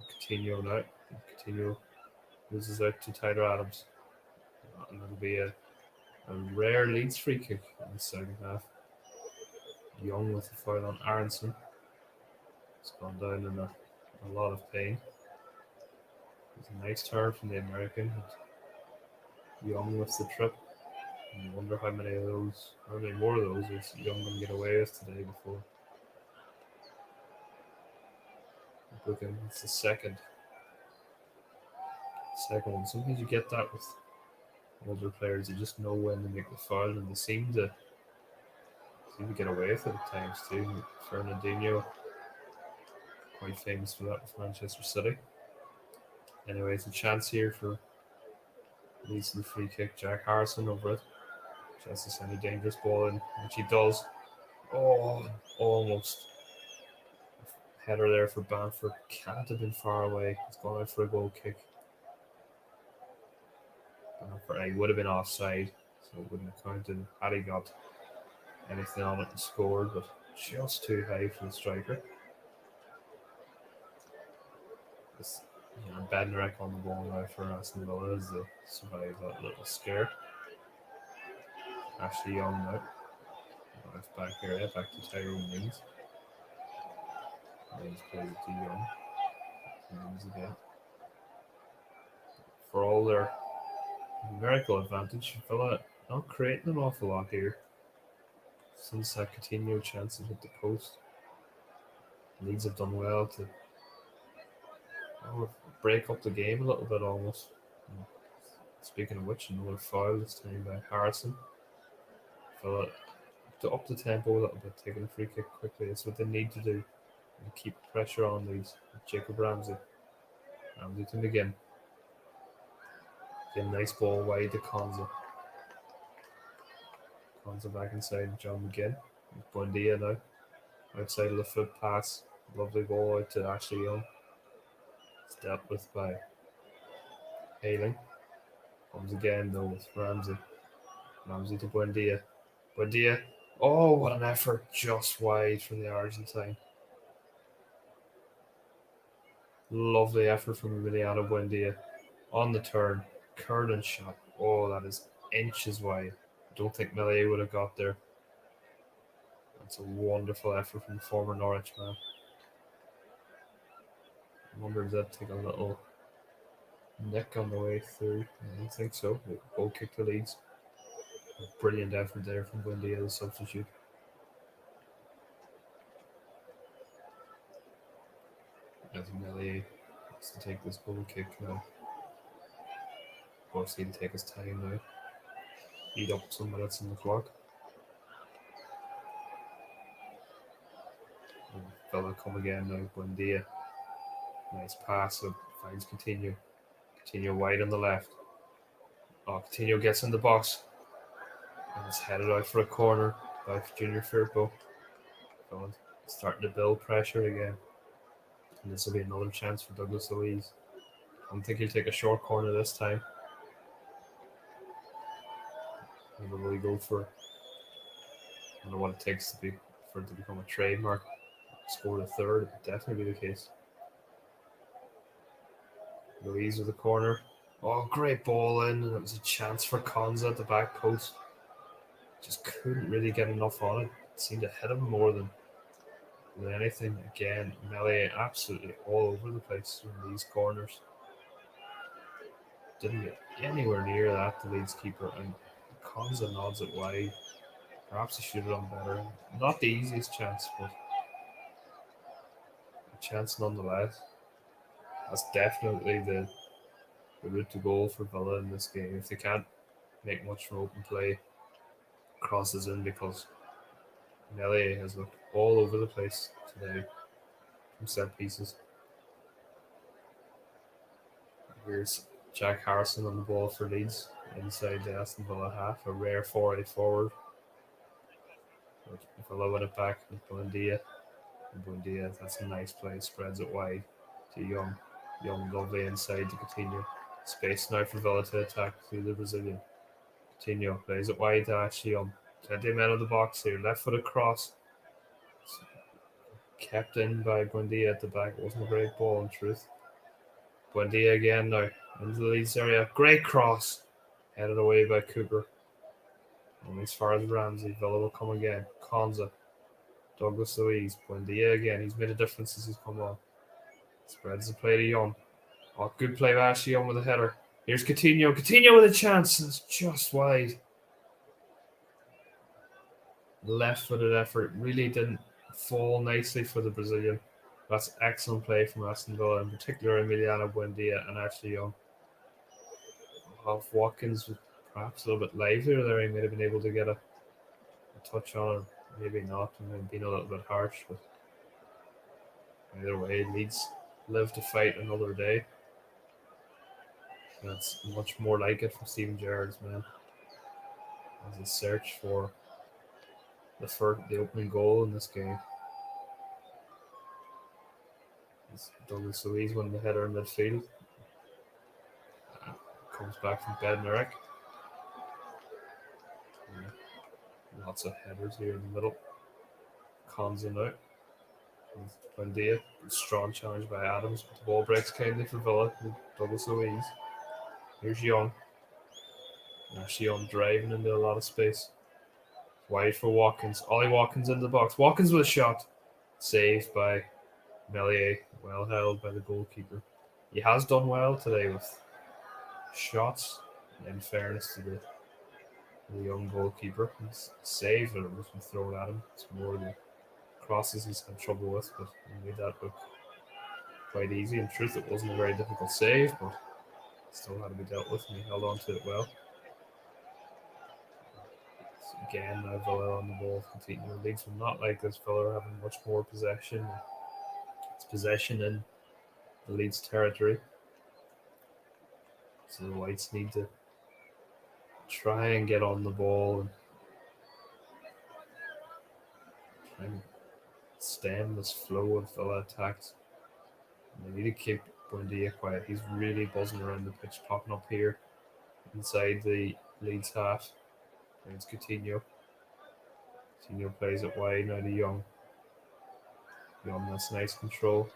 Coutinho now. Coutinho loses out to Tyler Adams. And it'll be a rare Leeds free kick in the second half. Young with the foul on Aronson. It's gone down in a lot of pain. It's a nice turn from the American. Young with the trip. And I wonder how many more of those is Young going to get away with today before booking. It's the second one. Sometimes you get that with older players. You just know when to make the foul, and they seem to get away with it at times too. Fernandinho, quite famous for that with Manchester City. Anyway, it's a chance here for Leeds the free kick. Jack Harrison over it. Chance to send a dangerous ball in, which he does. Oh, almost. Header there for Bamford. Can't have been far away. It's gone out for a goal kick. Bamford, he would have been offside, so it wouldn't have counted had he got anything on it and scored, but just too high for the striker. Bednarek on the ball now for Aston Villa as they survive that little scare. Ashley Young now. Left back area, back to Tyrone Mings. Mings plays it to Young. Mings again. For all their numerical advantage, Villa not creating an awful lot here. Since that Coutinho chance to hit the post. Leeds have done well to break up the game a little bit almost. Speaking of which, another foul this time by Harrison. Villa to up the tempo a little bit, taking a free kick quickly. That's what they need to do. And keep pressure on these. Jacob Ramsey. Ramsey to McGinn. Again, nice ball wide to Konza. Konza back inside John McGinn. Buendia now. Outside of the foot pass. Lovely ball out to Ashley Young. It's dealt with by Ayling. Comes again though with Ramsey. Ramsey to Buendia. Buendia. Oh, what an effort. Just wide from the Argentine. Lovely effort from Emiliano Buendia. On the turn. Curling shot. Oh, that is inches wide. I don't think Melee would have got there. That's a wonderful effort from the former Norwich man. I wonder if that take a little nick on the way through. I don't think so. Goal kick to Leeds. A brilliant effort there from Buendia, the substitute. As Melee has to take this goal kick now. Of course, he'll take his time now. Eat up some minutes on the clock. And Villa come again now. Buendia. Nice pass. So finds Coutinho. Coutinho wide on the left. Oh, Coutinho gets in the box. And it's headed out for a corner by Junior Firpo. Starting to build pressure again. And this will be another chance for Douglas Luiz. I don't think he'll take a short corner this time. He'll really go for, I don't know what it takes for it to become a trademark. Score the third, it would definitely be the case. Luiz with the corner. Oh, great ball in, and it was a chance for Konza at the back post. Just couldn't really get enough on it. It seemed to hit him more than anything. Again, Melee absolutely all over the place in these corners. Didn't get anywhere near that, the Leeds keeper, and Konza nods it wide. Perhaps he should have done better. Not the easiest chance, but a chance nonetheless. That's definitely the route to goal for Villa in this game. If they can't make much from open play, crosses in, because Melee has looked all over the place today from set pieces. Here's Jack Harrison on the ball for Leeds inside the Aston Villa half. A rare 4-8 forward. Villa win it back with Buendia. Buendia, that's a nice play. Spreads it wide to Young. Young lovely inside to Coutinho. Space now for Villa to attack through the Brazilian. Coutinho plays it wide to Ashley Young. 20 men of the box here. Left foot across. Kept in by Buendia at the back. It wasn't a great ball in truth. Buendia again now into the Leeds area. Great cross. Headed away by Cooper. And as far as Ramsey, Villa will come again. Konza. Douglas Luiz. Buendia again. He's made a difference since he's come on. Spreads the play to Young. Oh, good play by Ashley Young with a header. Here's Coutinho. Coutinho with a chance. It's just wide. Left-footed effort. Really didn't fall nicely for the Brazilian. That's excellent play from Aston Villa, in particular Emiliano Buendia and Ashley Young. If Watkins was perhaps a little bit livelier there, he may have been able to get a touch on it. Maybe not, and maybe been a little bit harsh. But either way, Leeds live to fight another day. That's much more like it from Steven Gerrard's men. As a search for the opening goal in this game. Douglas Luiz won the header in midfield. Comes back from Bednarek. Lots of headers here in the middle. Konza now. Buendia. Strong challenge by Adams, but the ball breaks kindly for Villa. Douglas Luiz. Here's Young. Actually Young driving into a lot of space. Wide for Watkins. Ollie Watkins in the box. Watkins with a shot. Saved by Melier. Well held by the goalkeeper. He has done well today with shots, in fairness to the young goalkeeper. He's saved it was thrown at him. It's more the crosses he's had trouble with, but he made that look quite easy. In truth, it wasn't a very difficult save, but still had to be dealt with, and he held on to it well. So again, now Villa on the ball, Coutinho. Leeds will not like this. Villa are having much more possession. It's possession in the Leeds territory. So the Whites need to try and get on the ball and try and stem this flow of Villa attacks. And they need to keep Buendia quiet. He's really buzzing around the pitch, popping up here inside the Leeds half. There's Coutinho. Coutinho plays it wide now to Young. Young, that's nice control.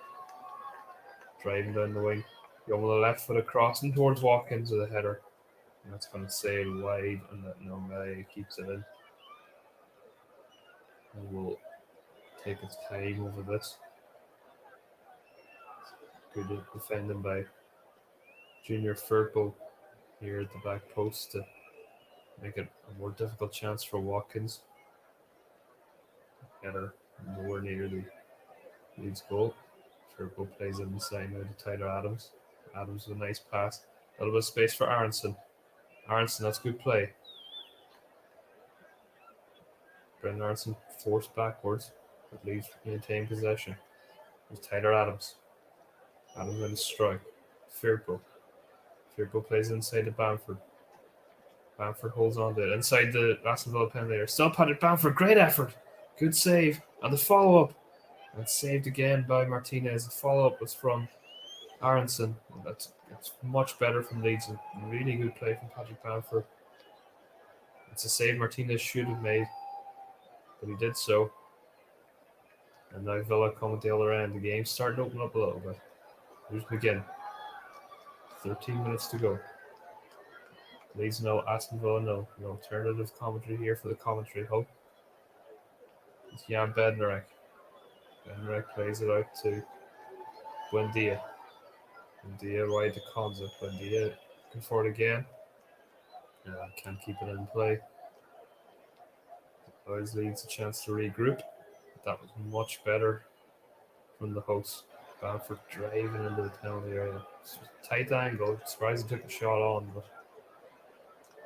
Driving down the wing. Young with a left foot across and towards Watkins with a header. And that's going to sail wide, and that Mele keeps it in. And we'll take its time over this. Good defending by Junior Firpo here at the back post to make it a more difficult chance for Watkins. Header nowhere near the Leeds goal. Firpo plays it inside now to Tyler Adams. Adams with a nice pass. A little bit of space for Aronson. Aronson, that's good play. Brendan Aronson forced backwards, but Leeds maintain possession. There's Tyler Adams. Adams with a strike. Firpo. Firpo plays inside to Bamford. Bamford holds on to it. Inside the Aston Villa penalty area. Still patted Bamford. Great effort. Good save. And the follow-up. And saved again by Martinez. The follow-up was from Aronson. That's much better from Leeds. A really good play from Patrick Bamford. It's a save Martinez should have made, but he did so. And now Villa come at the other end. The game's starting to open up a little bit. Here's begin. 13 minutes to go. Leeds no, Aston Villa no. No alternative commentary here for the commentary hub. It's Jan Bednarek. Bednarek plays it out to Buendia. Buendia wide to Konza. Buendia looking for it again. Can't keep it in play. Always Leeds a chance to regroup. That was much better from the hosts. Bamford driving into the penalty area. Tight angle. Surprised he took the shot on, but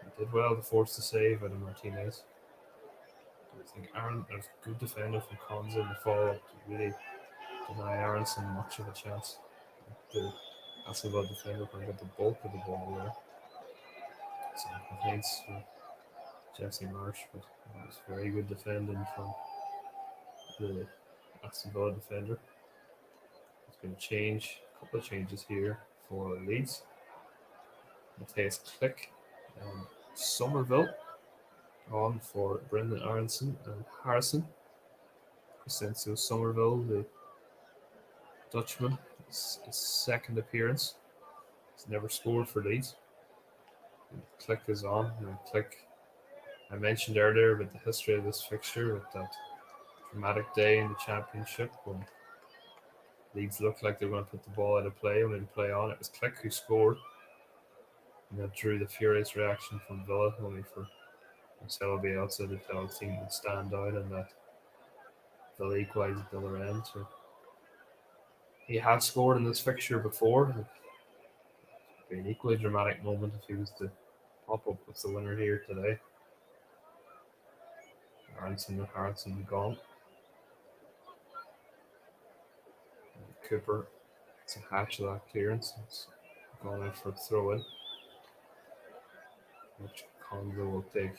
he did well to force the save out of Martinez. I think Aaron, there's good defender from Konza in the follow-up to really deny Aronson much of a chance. The Aston Villa defender can get the bulk of the ball there. Some complaints from Jesse Marsh, but it was very good defending from the Aston Villa defender. There's been a couple of changes here for Leeds. Matthias Click and Somerville on for Brendan Aronson and Harrison. Crescencio Somerville, the Dutchman, his second appearance. He's never scored for Leeds. And Click is on. And Click, I mentioned earlier with the history of this fixture, with that dramatic day in the Championship when Leeds looked like they were going to put the ball out of play when they play on. It was Click who scored. And that drew the furious reaction from Villa, only for Marcelo Bielsa to tell the team to stand down and that Villa equalised at the other end. So he had scored in this fixture before. It'd be an equally dramatic moment if he was to pop up with the winner here today. Aronson and Harrison gone. And Cooper, it's a hatch of that clearance. It's gone out for a throw in, which Conzo will take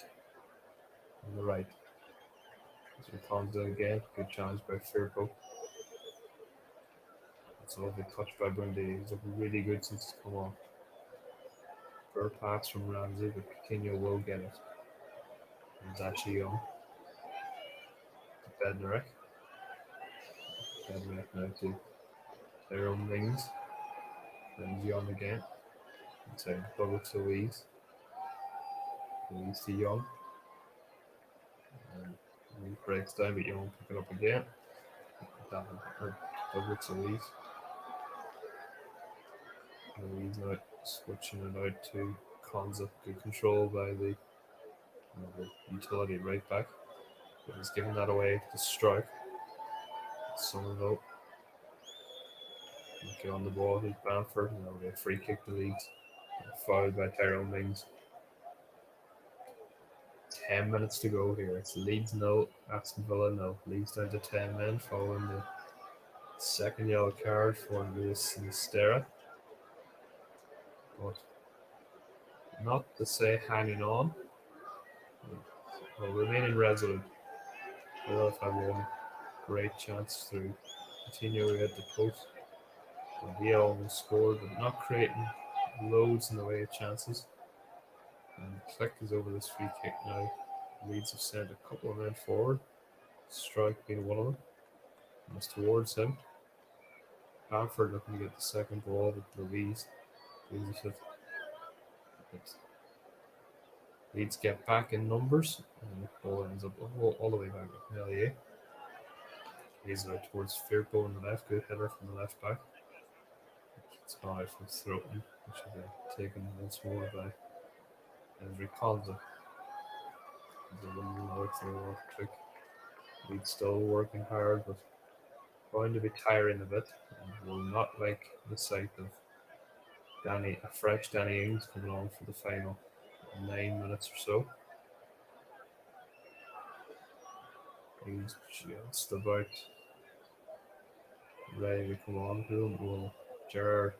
on the right. So Conzo again, good challenge by Firpo. It's a lovely touch by Bundy. He's looking really good since he's come on. Fair pass from Ramsey, but Coutinho will get it. He's actually young. To Bednarek. Bednarek now to Tyrone Mings. Ramsey on again. Inside Douglas to Louise. Louise to Young. And he breaks down, but Young pick it up again. Douglas to Louise. Louise now switching it out to Konza. Good control by the utility right back. But he's giving that away to Strike. Somerville. Okay, on the ball, he's Bamford. And that'll be a free kick to Leeds. Fouled by Tyrone Mings. 10 minutes to go here. It's Leeds 0, Aston Villa 0. Leeds down to 10 men following the second yellow card for Luis Nistera. But not to say hanging on. Well, remaining resolute. Villa have had one great chance through Coutinho at the post. Villa almost scored, but not creating loads in the way of chances. And Click is over this free kick now. Leeds have sent a couple of men forward. Strike being one of them. And it's towards him. Bamford looking to get the second ball with Louise. Leeds get back in numbers. And the ball ends up all the way back with Melier. He's out towards Firpo on the left. Good header from the left back. It's gone out from Throton, which will be taken once more by Henry Konza. There's a little throw trick. Leeds still working hard, but going to be tiring a bit, and will not like the sight of a fresh Danny Ings coming on for the final 9 minutes or so. He's just about ready to come on. Will Gerrard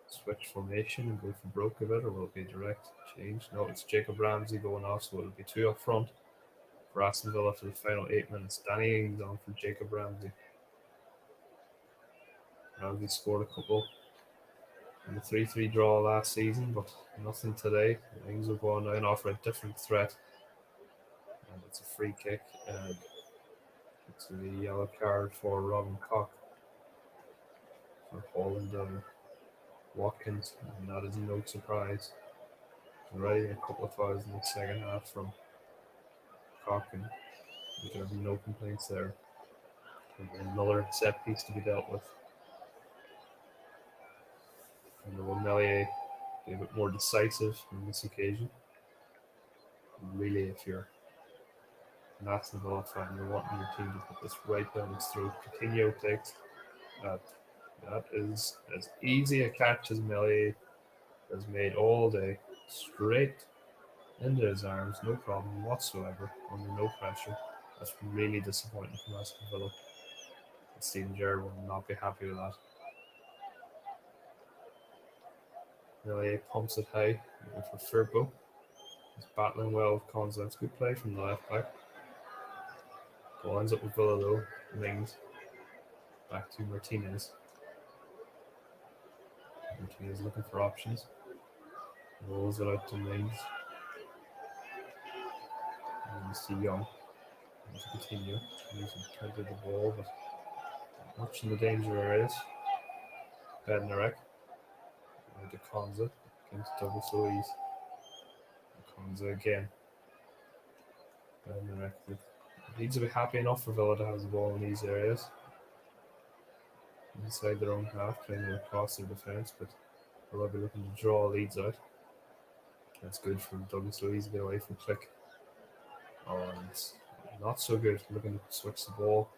switch formation and go for broke a bit, or will it be a direct change? No, it's Jacob Ramsey going off, so it'll be two up front for Aston Villa for the final 8 minutes. Danny Ings on for Jacob Ramsey. Ramsey scored a couple in the 3-3 draw last season, but nothing today. Ings will go on now and offer a different threat. And it's a free kick, and it's the yellow card for Robin Koch for hauling down Watkins, and that is no surprise. Already a couple of fouls in the second half from Koch, and we can have no complaints there. And another set piece to be dealt with. And the Melier be a bit more decisive on this occasion. And really, if you're an Aston Villa fan, you're wanting your team to put this right down its throat. Coutinho takes that. That is as easy a catch as Melier has made all day. Straight into his arms, no problem whatsoever, under no pressure. That's really disappointing from Aston Villa. And Steven Gerrard will not be happy with that. Really pumps it high for Firpo. He's battling well with Konza. It's good play from the left back. Ball ends up with Villa though. Mings back to Martinez. Martinez looking for options. Rolls it out to Mings. And to Young. And to continue. He's counted the ball, but watching the danger areas. Bednarek. To Konza. Against Douglas Luiz. Konza again. Bednarek. Leeds will be happy enough for Villa to have the ball in these areas. Inside their own half, playing it across their defence, but they'll be looking to draw Leeds out. That's good from Douglas Luiz to get away from Click. And not so good, looking to switch the ball,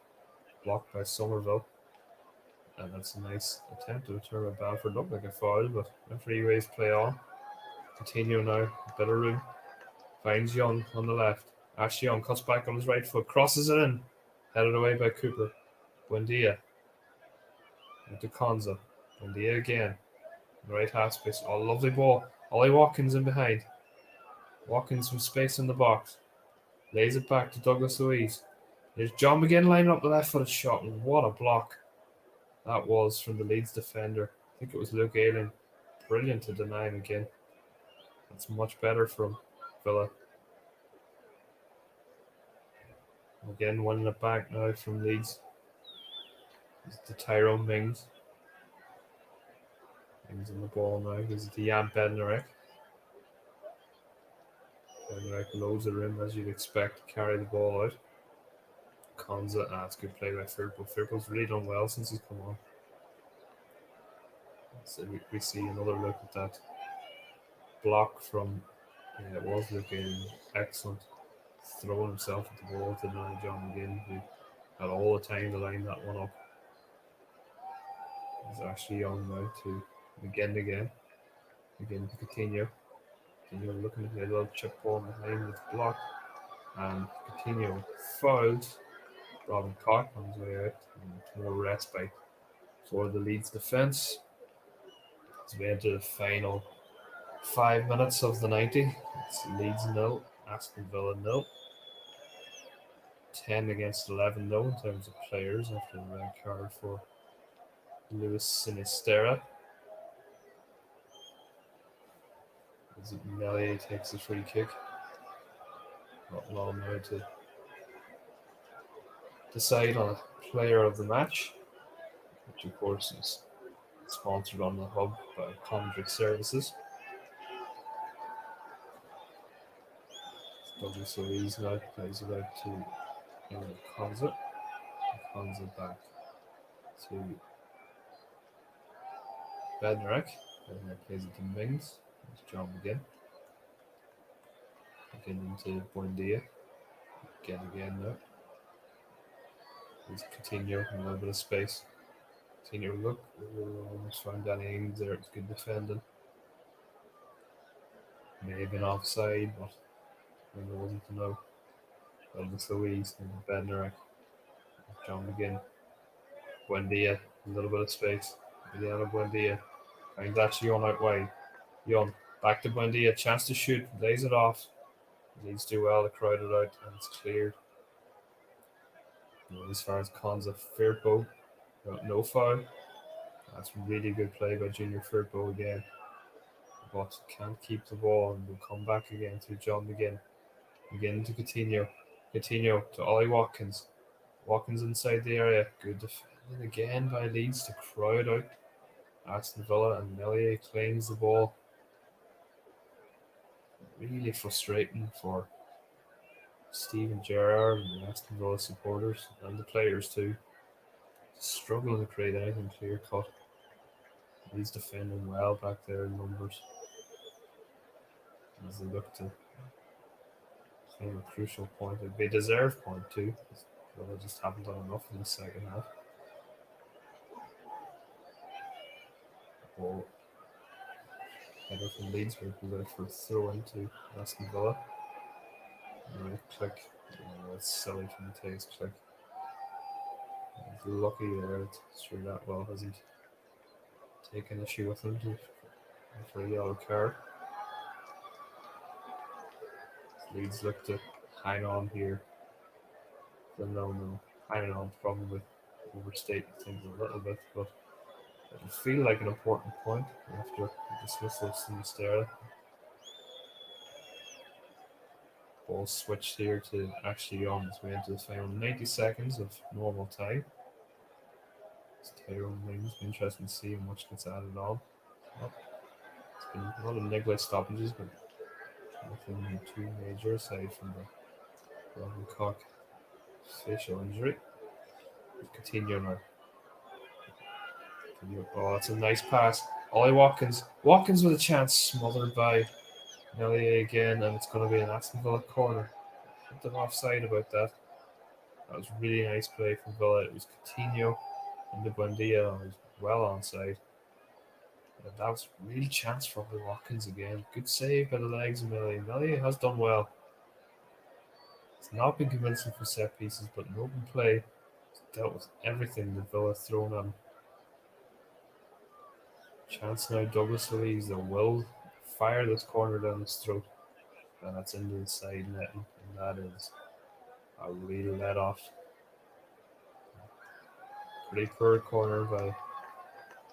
blocked by Somerville. And that's a nice attempt to return a Balford. Looked like a foul, but referee waves play on. Continue now, better room. Finds Young on the left. Ash Young cuts back on his right foot, crosses it in. Headed away by Cooper. Buendia. Into Konza. Buendia again. Right half space. Oh, lovely ball. Ollie Watkins in behind. Watkins with space in the box. Lays it back to Douglas Luiz. There's John McGinn lining up the left footed shot. What a block that was from the Leeds defender. I think it was Luke Ayling. Brilliant to deny him again. That's much better from Villa. Again, winning it back now from Leeds. It's to Tyrone Mings. Mings on the ball now. He's to Jan Bednarek. Bednarek loads the rim as you'd expect to carry the ball out. Konza, it's good play by Firpo. Firpo's really done well since he's come on. So we see another look at that block from, it was looking excellent. Throwing himself at the ball to deny John McGinn, who had all the time to line that one up. He's actually on now to McGinn again. McGinn to Coutinho. Coutinho looking at a little chip ball behind with the block. And Coutinho fouled. Robin Koch on his way out. And more respite for the Leeds defence. As we enter the final 5 minutes of the 90. It's Leeds 0, Aston Villa 0. 10 against 11 though in terms of players after the red card for Luis Sinistera. As Melia takes the free kick. Not long now to decide on a player of the match, which of course is sponsored on the hub by Commentary Services. Douglas Luiz now plays it out to Konza. Konza back to Bednarek. Bednarek plays it to Mings. There's John McGinn. McGinn into Buendia. Again now. There's Coutinho in a little bit of space. Coutinho look. Almost found Danny Ings there. It's good defending. May have been offside, but it wasn't to know. Douglas Luiz and Bednarek. John McGinn. Buendia. A little bit of space. Buendia. Finds actually Young out wide. Young. Back to Buendia. Chance to shoot. Lays it off. Leeds do well to crowd it out and it's cleared. As far as Konza, Firpo. No foul. That's really good play by Junior Firpo again. But can't keep the ball and will come back again to John McGinn. McGinn to Coutinho. Coutinho to Ollie Watkins. Watkins inside the area. Good defending again by Leeds to crowd out Aston Villa, and Melia claims the ball. Really frustrating for Steven Gerrard and the Aston Villa supporters and the players too. Struggling to create anything clear cut. He's defending well back there in numbers as they look to claim a crucial point. It'd be a deserved point too. Villa just haven't done enough in the second half. Ball header from Leeds will go for a throw into Aston Villa. Right click. That's silly from Matej's click. He's lucky there that Sure that well hasn't taken issue with him. for a yellow card. Leeds look to hang on here. No. Hanging on probably overstating things a little bit, but it'll feel like an important point after the dismissal from Stera. Ball switched here to Ashley Young as we enter the final 90 seconds of normal time. It's Tyrone Mings. Interesting to see how much gets added on. It's been a lot of niggly stoppages, but nothing too major aside from the Robin Cock facial injury. Coutinho now. Oh, that's a nice pass. Ollie Watkins. Watkins with a chance, smothered by Melier again, and it's going to be an Aston Villa corner. Something offside about that. That was really nice play from Villa. It was Coutinho and the Buendia was well onside. And that was a real chance for Ollie Watkins again. Good save by the legs of Melier. Melier has done well. It's not been convincing for set pieces, but in open play, he's dealt with everything that Villa thrown at him. Chance now, Douglas Louise that will fire this corner down his throat. And that's into the side netting, and that is a real let off. Pretty poor corner by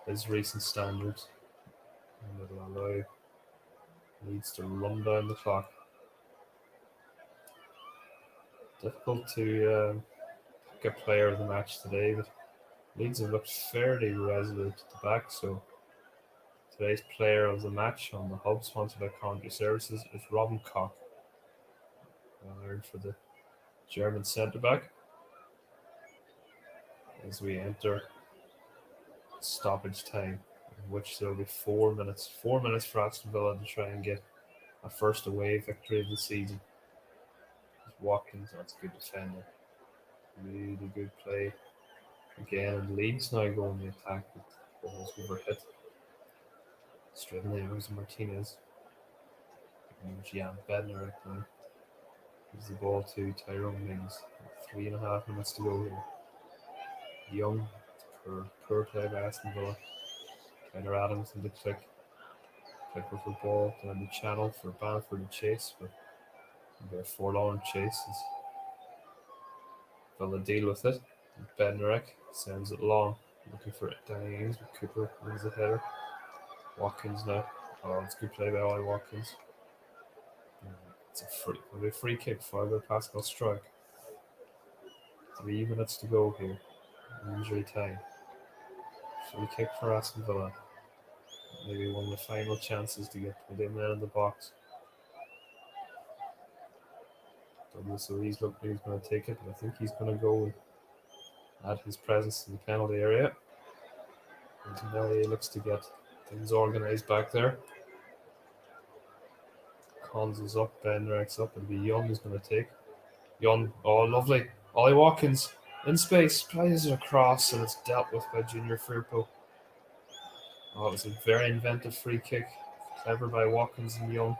his recent standards. And it'll allow Leeds to run down the clock. Difficult to pick a player of the match today, but Leeds have looked fairly resolute at the back, so today's player of the match on the hub sponsored by Coventry Services is Robin Koch. Well, for the German centre back as we enter stoppage time, in which there will be 4 minutes. 4 minutes for Aston Villa to try and get a first away victory of the season. Watkins, that's good defending. Really good play. Again, and Leeds now going the attack with balls overhit. Straight in there was Martinez. And Jan Bednar now. Gives the ball to Tyrone Mings. 3.5 minutes to go here. Young, poor play by Aston Villa. Tyler Adams in the click. Click with the ball down the channel for Bamford to chase, but a forlorn chase as Villa deal with it. Bednarek sends it long, looking for Danny Ings, but Cooper wins the header. Watkins now. Oh, it's a good play by Ollie Watkins. It's a free kick followed by Pascal Strike. 3 minutes to go here. Injury time. Free kick for Aston Villa. Maybe one of the final chances to get put in there in the box. Douglas Louise looked like he's going to take it, but I think he's going to go and add his presence in the penalty area. And Melier looks to get things organised back there. Cons is up, Benrek's up, and Young is going to take. Young, oh lovely. Ollie Watkins in space, plays it across, and it's dealt with by Junior Firpo. Oh, it was a very inventive free kick. Clever by Watkins and Young.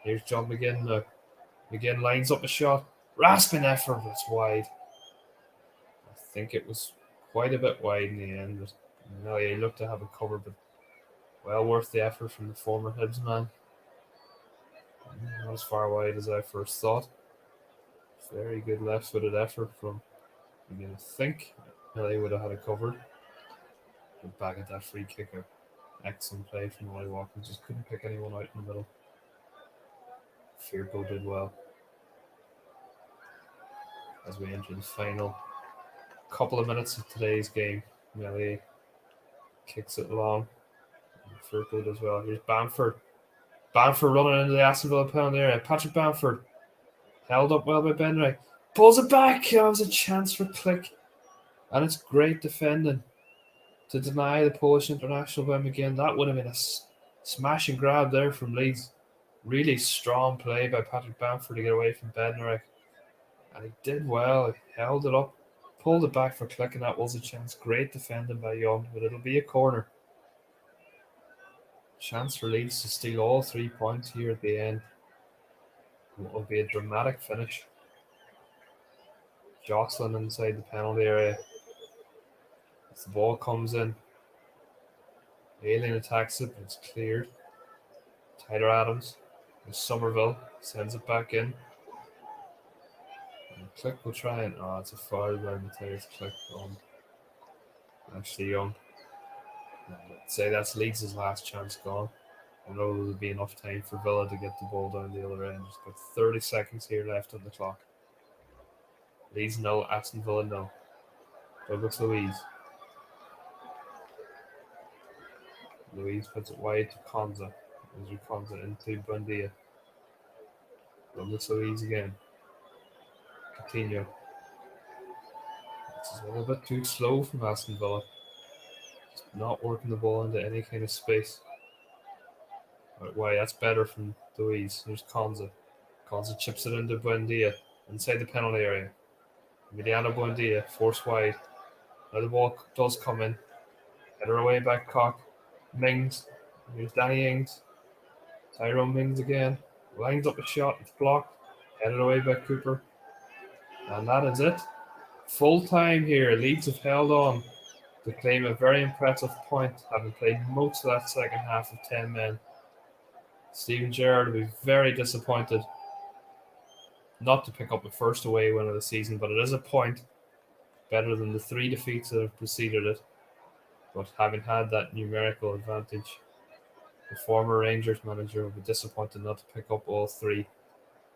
Here's John McGinn now. McGinn lines up a shot. Rasping effort, but it's wide. I think it was quite a bit wide in the end, but Melier looked to have it covered, but well worth the effort from the former Hibs man. Not as far wide as I first thought. Very good left-footed effort from McGinn. I think Melier would have had it covered. But back at that free kick, excellent play from Ollie Watkins. Just couldn't pick anyone out in the middle. Firpo did well. As we enter the final couple of minutes of today's game, Melier kicks it long. Firpo does well. Here's Bamford. Bamford running into the Aston Villa penalty area. Patrick Bamford held up well by Benray. Pulls it back. That was a chance for Click. And it's great defending to deny the Polish international by McGinn. That would have been a smash and grab there from Leeds. Really strong play by Patrick Bamford to get away from Bednarek. And he did well. He held it up, pulled it back for Click, and that was a chance. Great defending by Young, but it'll be a corner. Chance for Leeds to steal all 3 points here at the end. It will be a dramatic finish. Jocelyn inside the penalty area. As the ball comes in, Alien attacks it, but it's cleared. Tyler Adams. There's Somerville. Sends it back in. And Click will try and. Oh, it's a foul by Matthias Click on Ashley Young. I'd say that's Leeds' last chance gone. I know there'll be enough time for Villa to get the ball down the other end. Just got 30 seconds here left on the clock. Leeds nil, Aston Villa nil. Douglas Luiz. Luiz puts it wide to Konza. Andrew Konza into Buendia. Douglas Luiz again. Coutinho. This is a little bit too slow from Aston Villa. Just not working the ball into any kind of space. Right, why? That's better from Luiz. There's Konza. Konza chips it into Buendia inside the penalty area. Emiliano Buendia, force wide. Now the ball does come in. Header away back Cock. Mings. Here's Danny Ings. Tyrone Mings again. Lines up a shot. It's blocked. Headed away by Cooper. And that is it. Full time here. Leeds have held on to claim a very impressive point, having played most of that second half of 10 men. Steven Gerrard will be very disappointed not to pick up the first away win of the season, but it is a point better than the 3 defeats that have preceded it. But having had that numerical advantage, the former Rangers manager will be disappointed not to pick up all 3.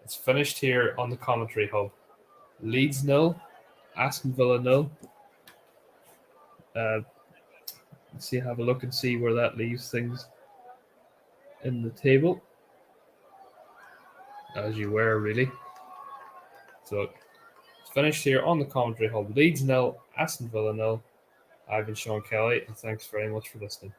It's finished here on the commentary hub. Leeds nil, Aston Villa nil. Let's see, have a look and see where that leaves things in the table. As you were, really. So it's finished here on the commentary hub. Leeds nil, Aston Villa nil. I've been Sean Kelly, and thanks very much for listening.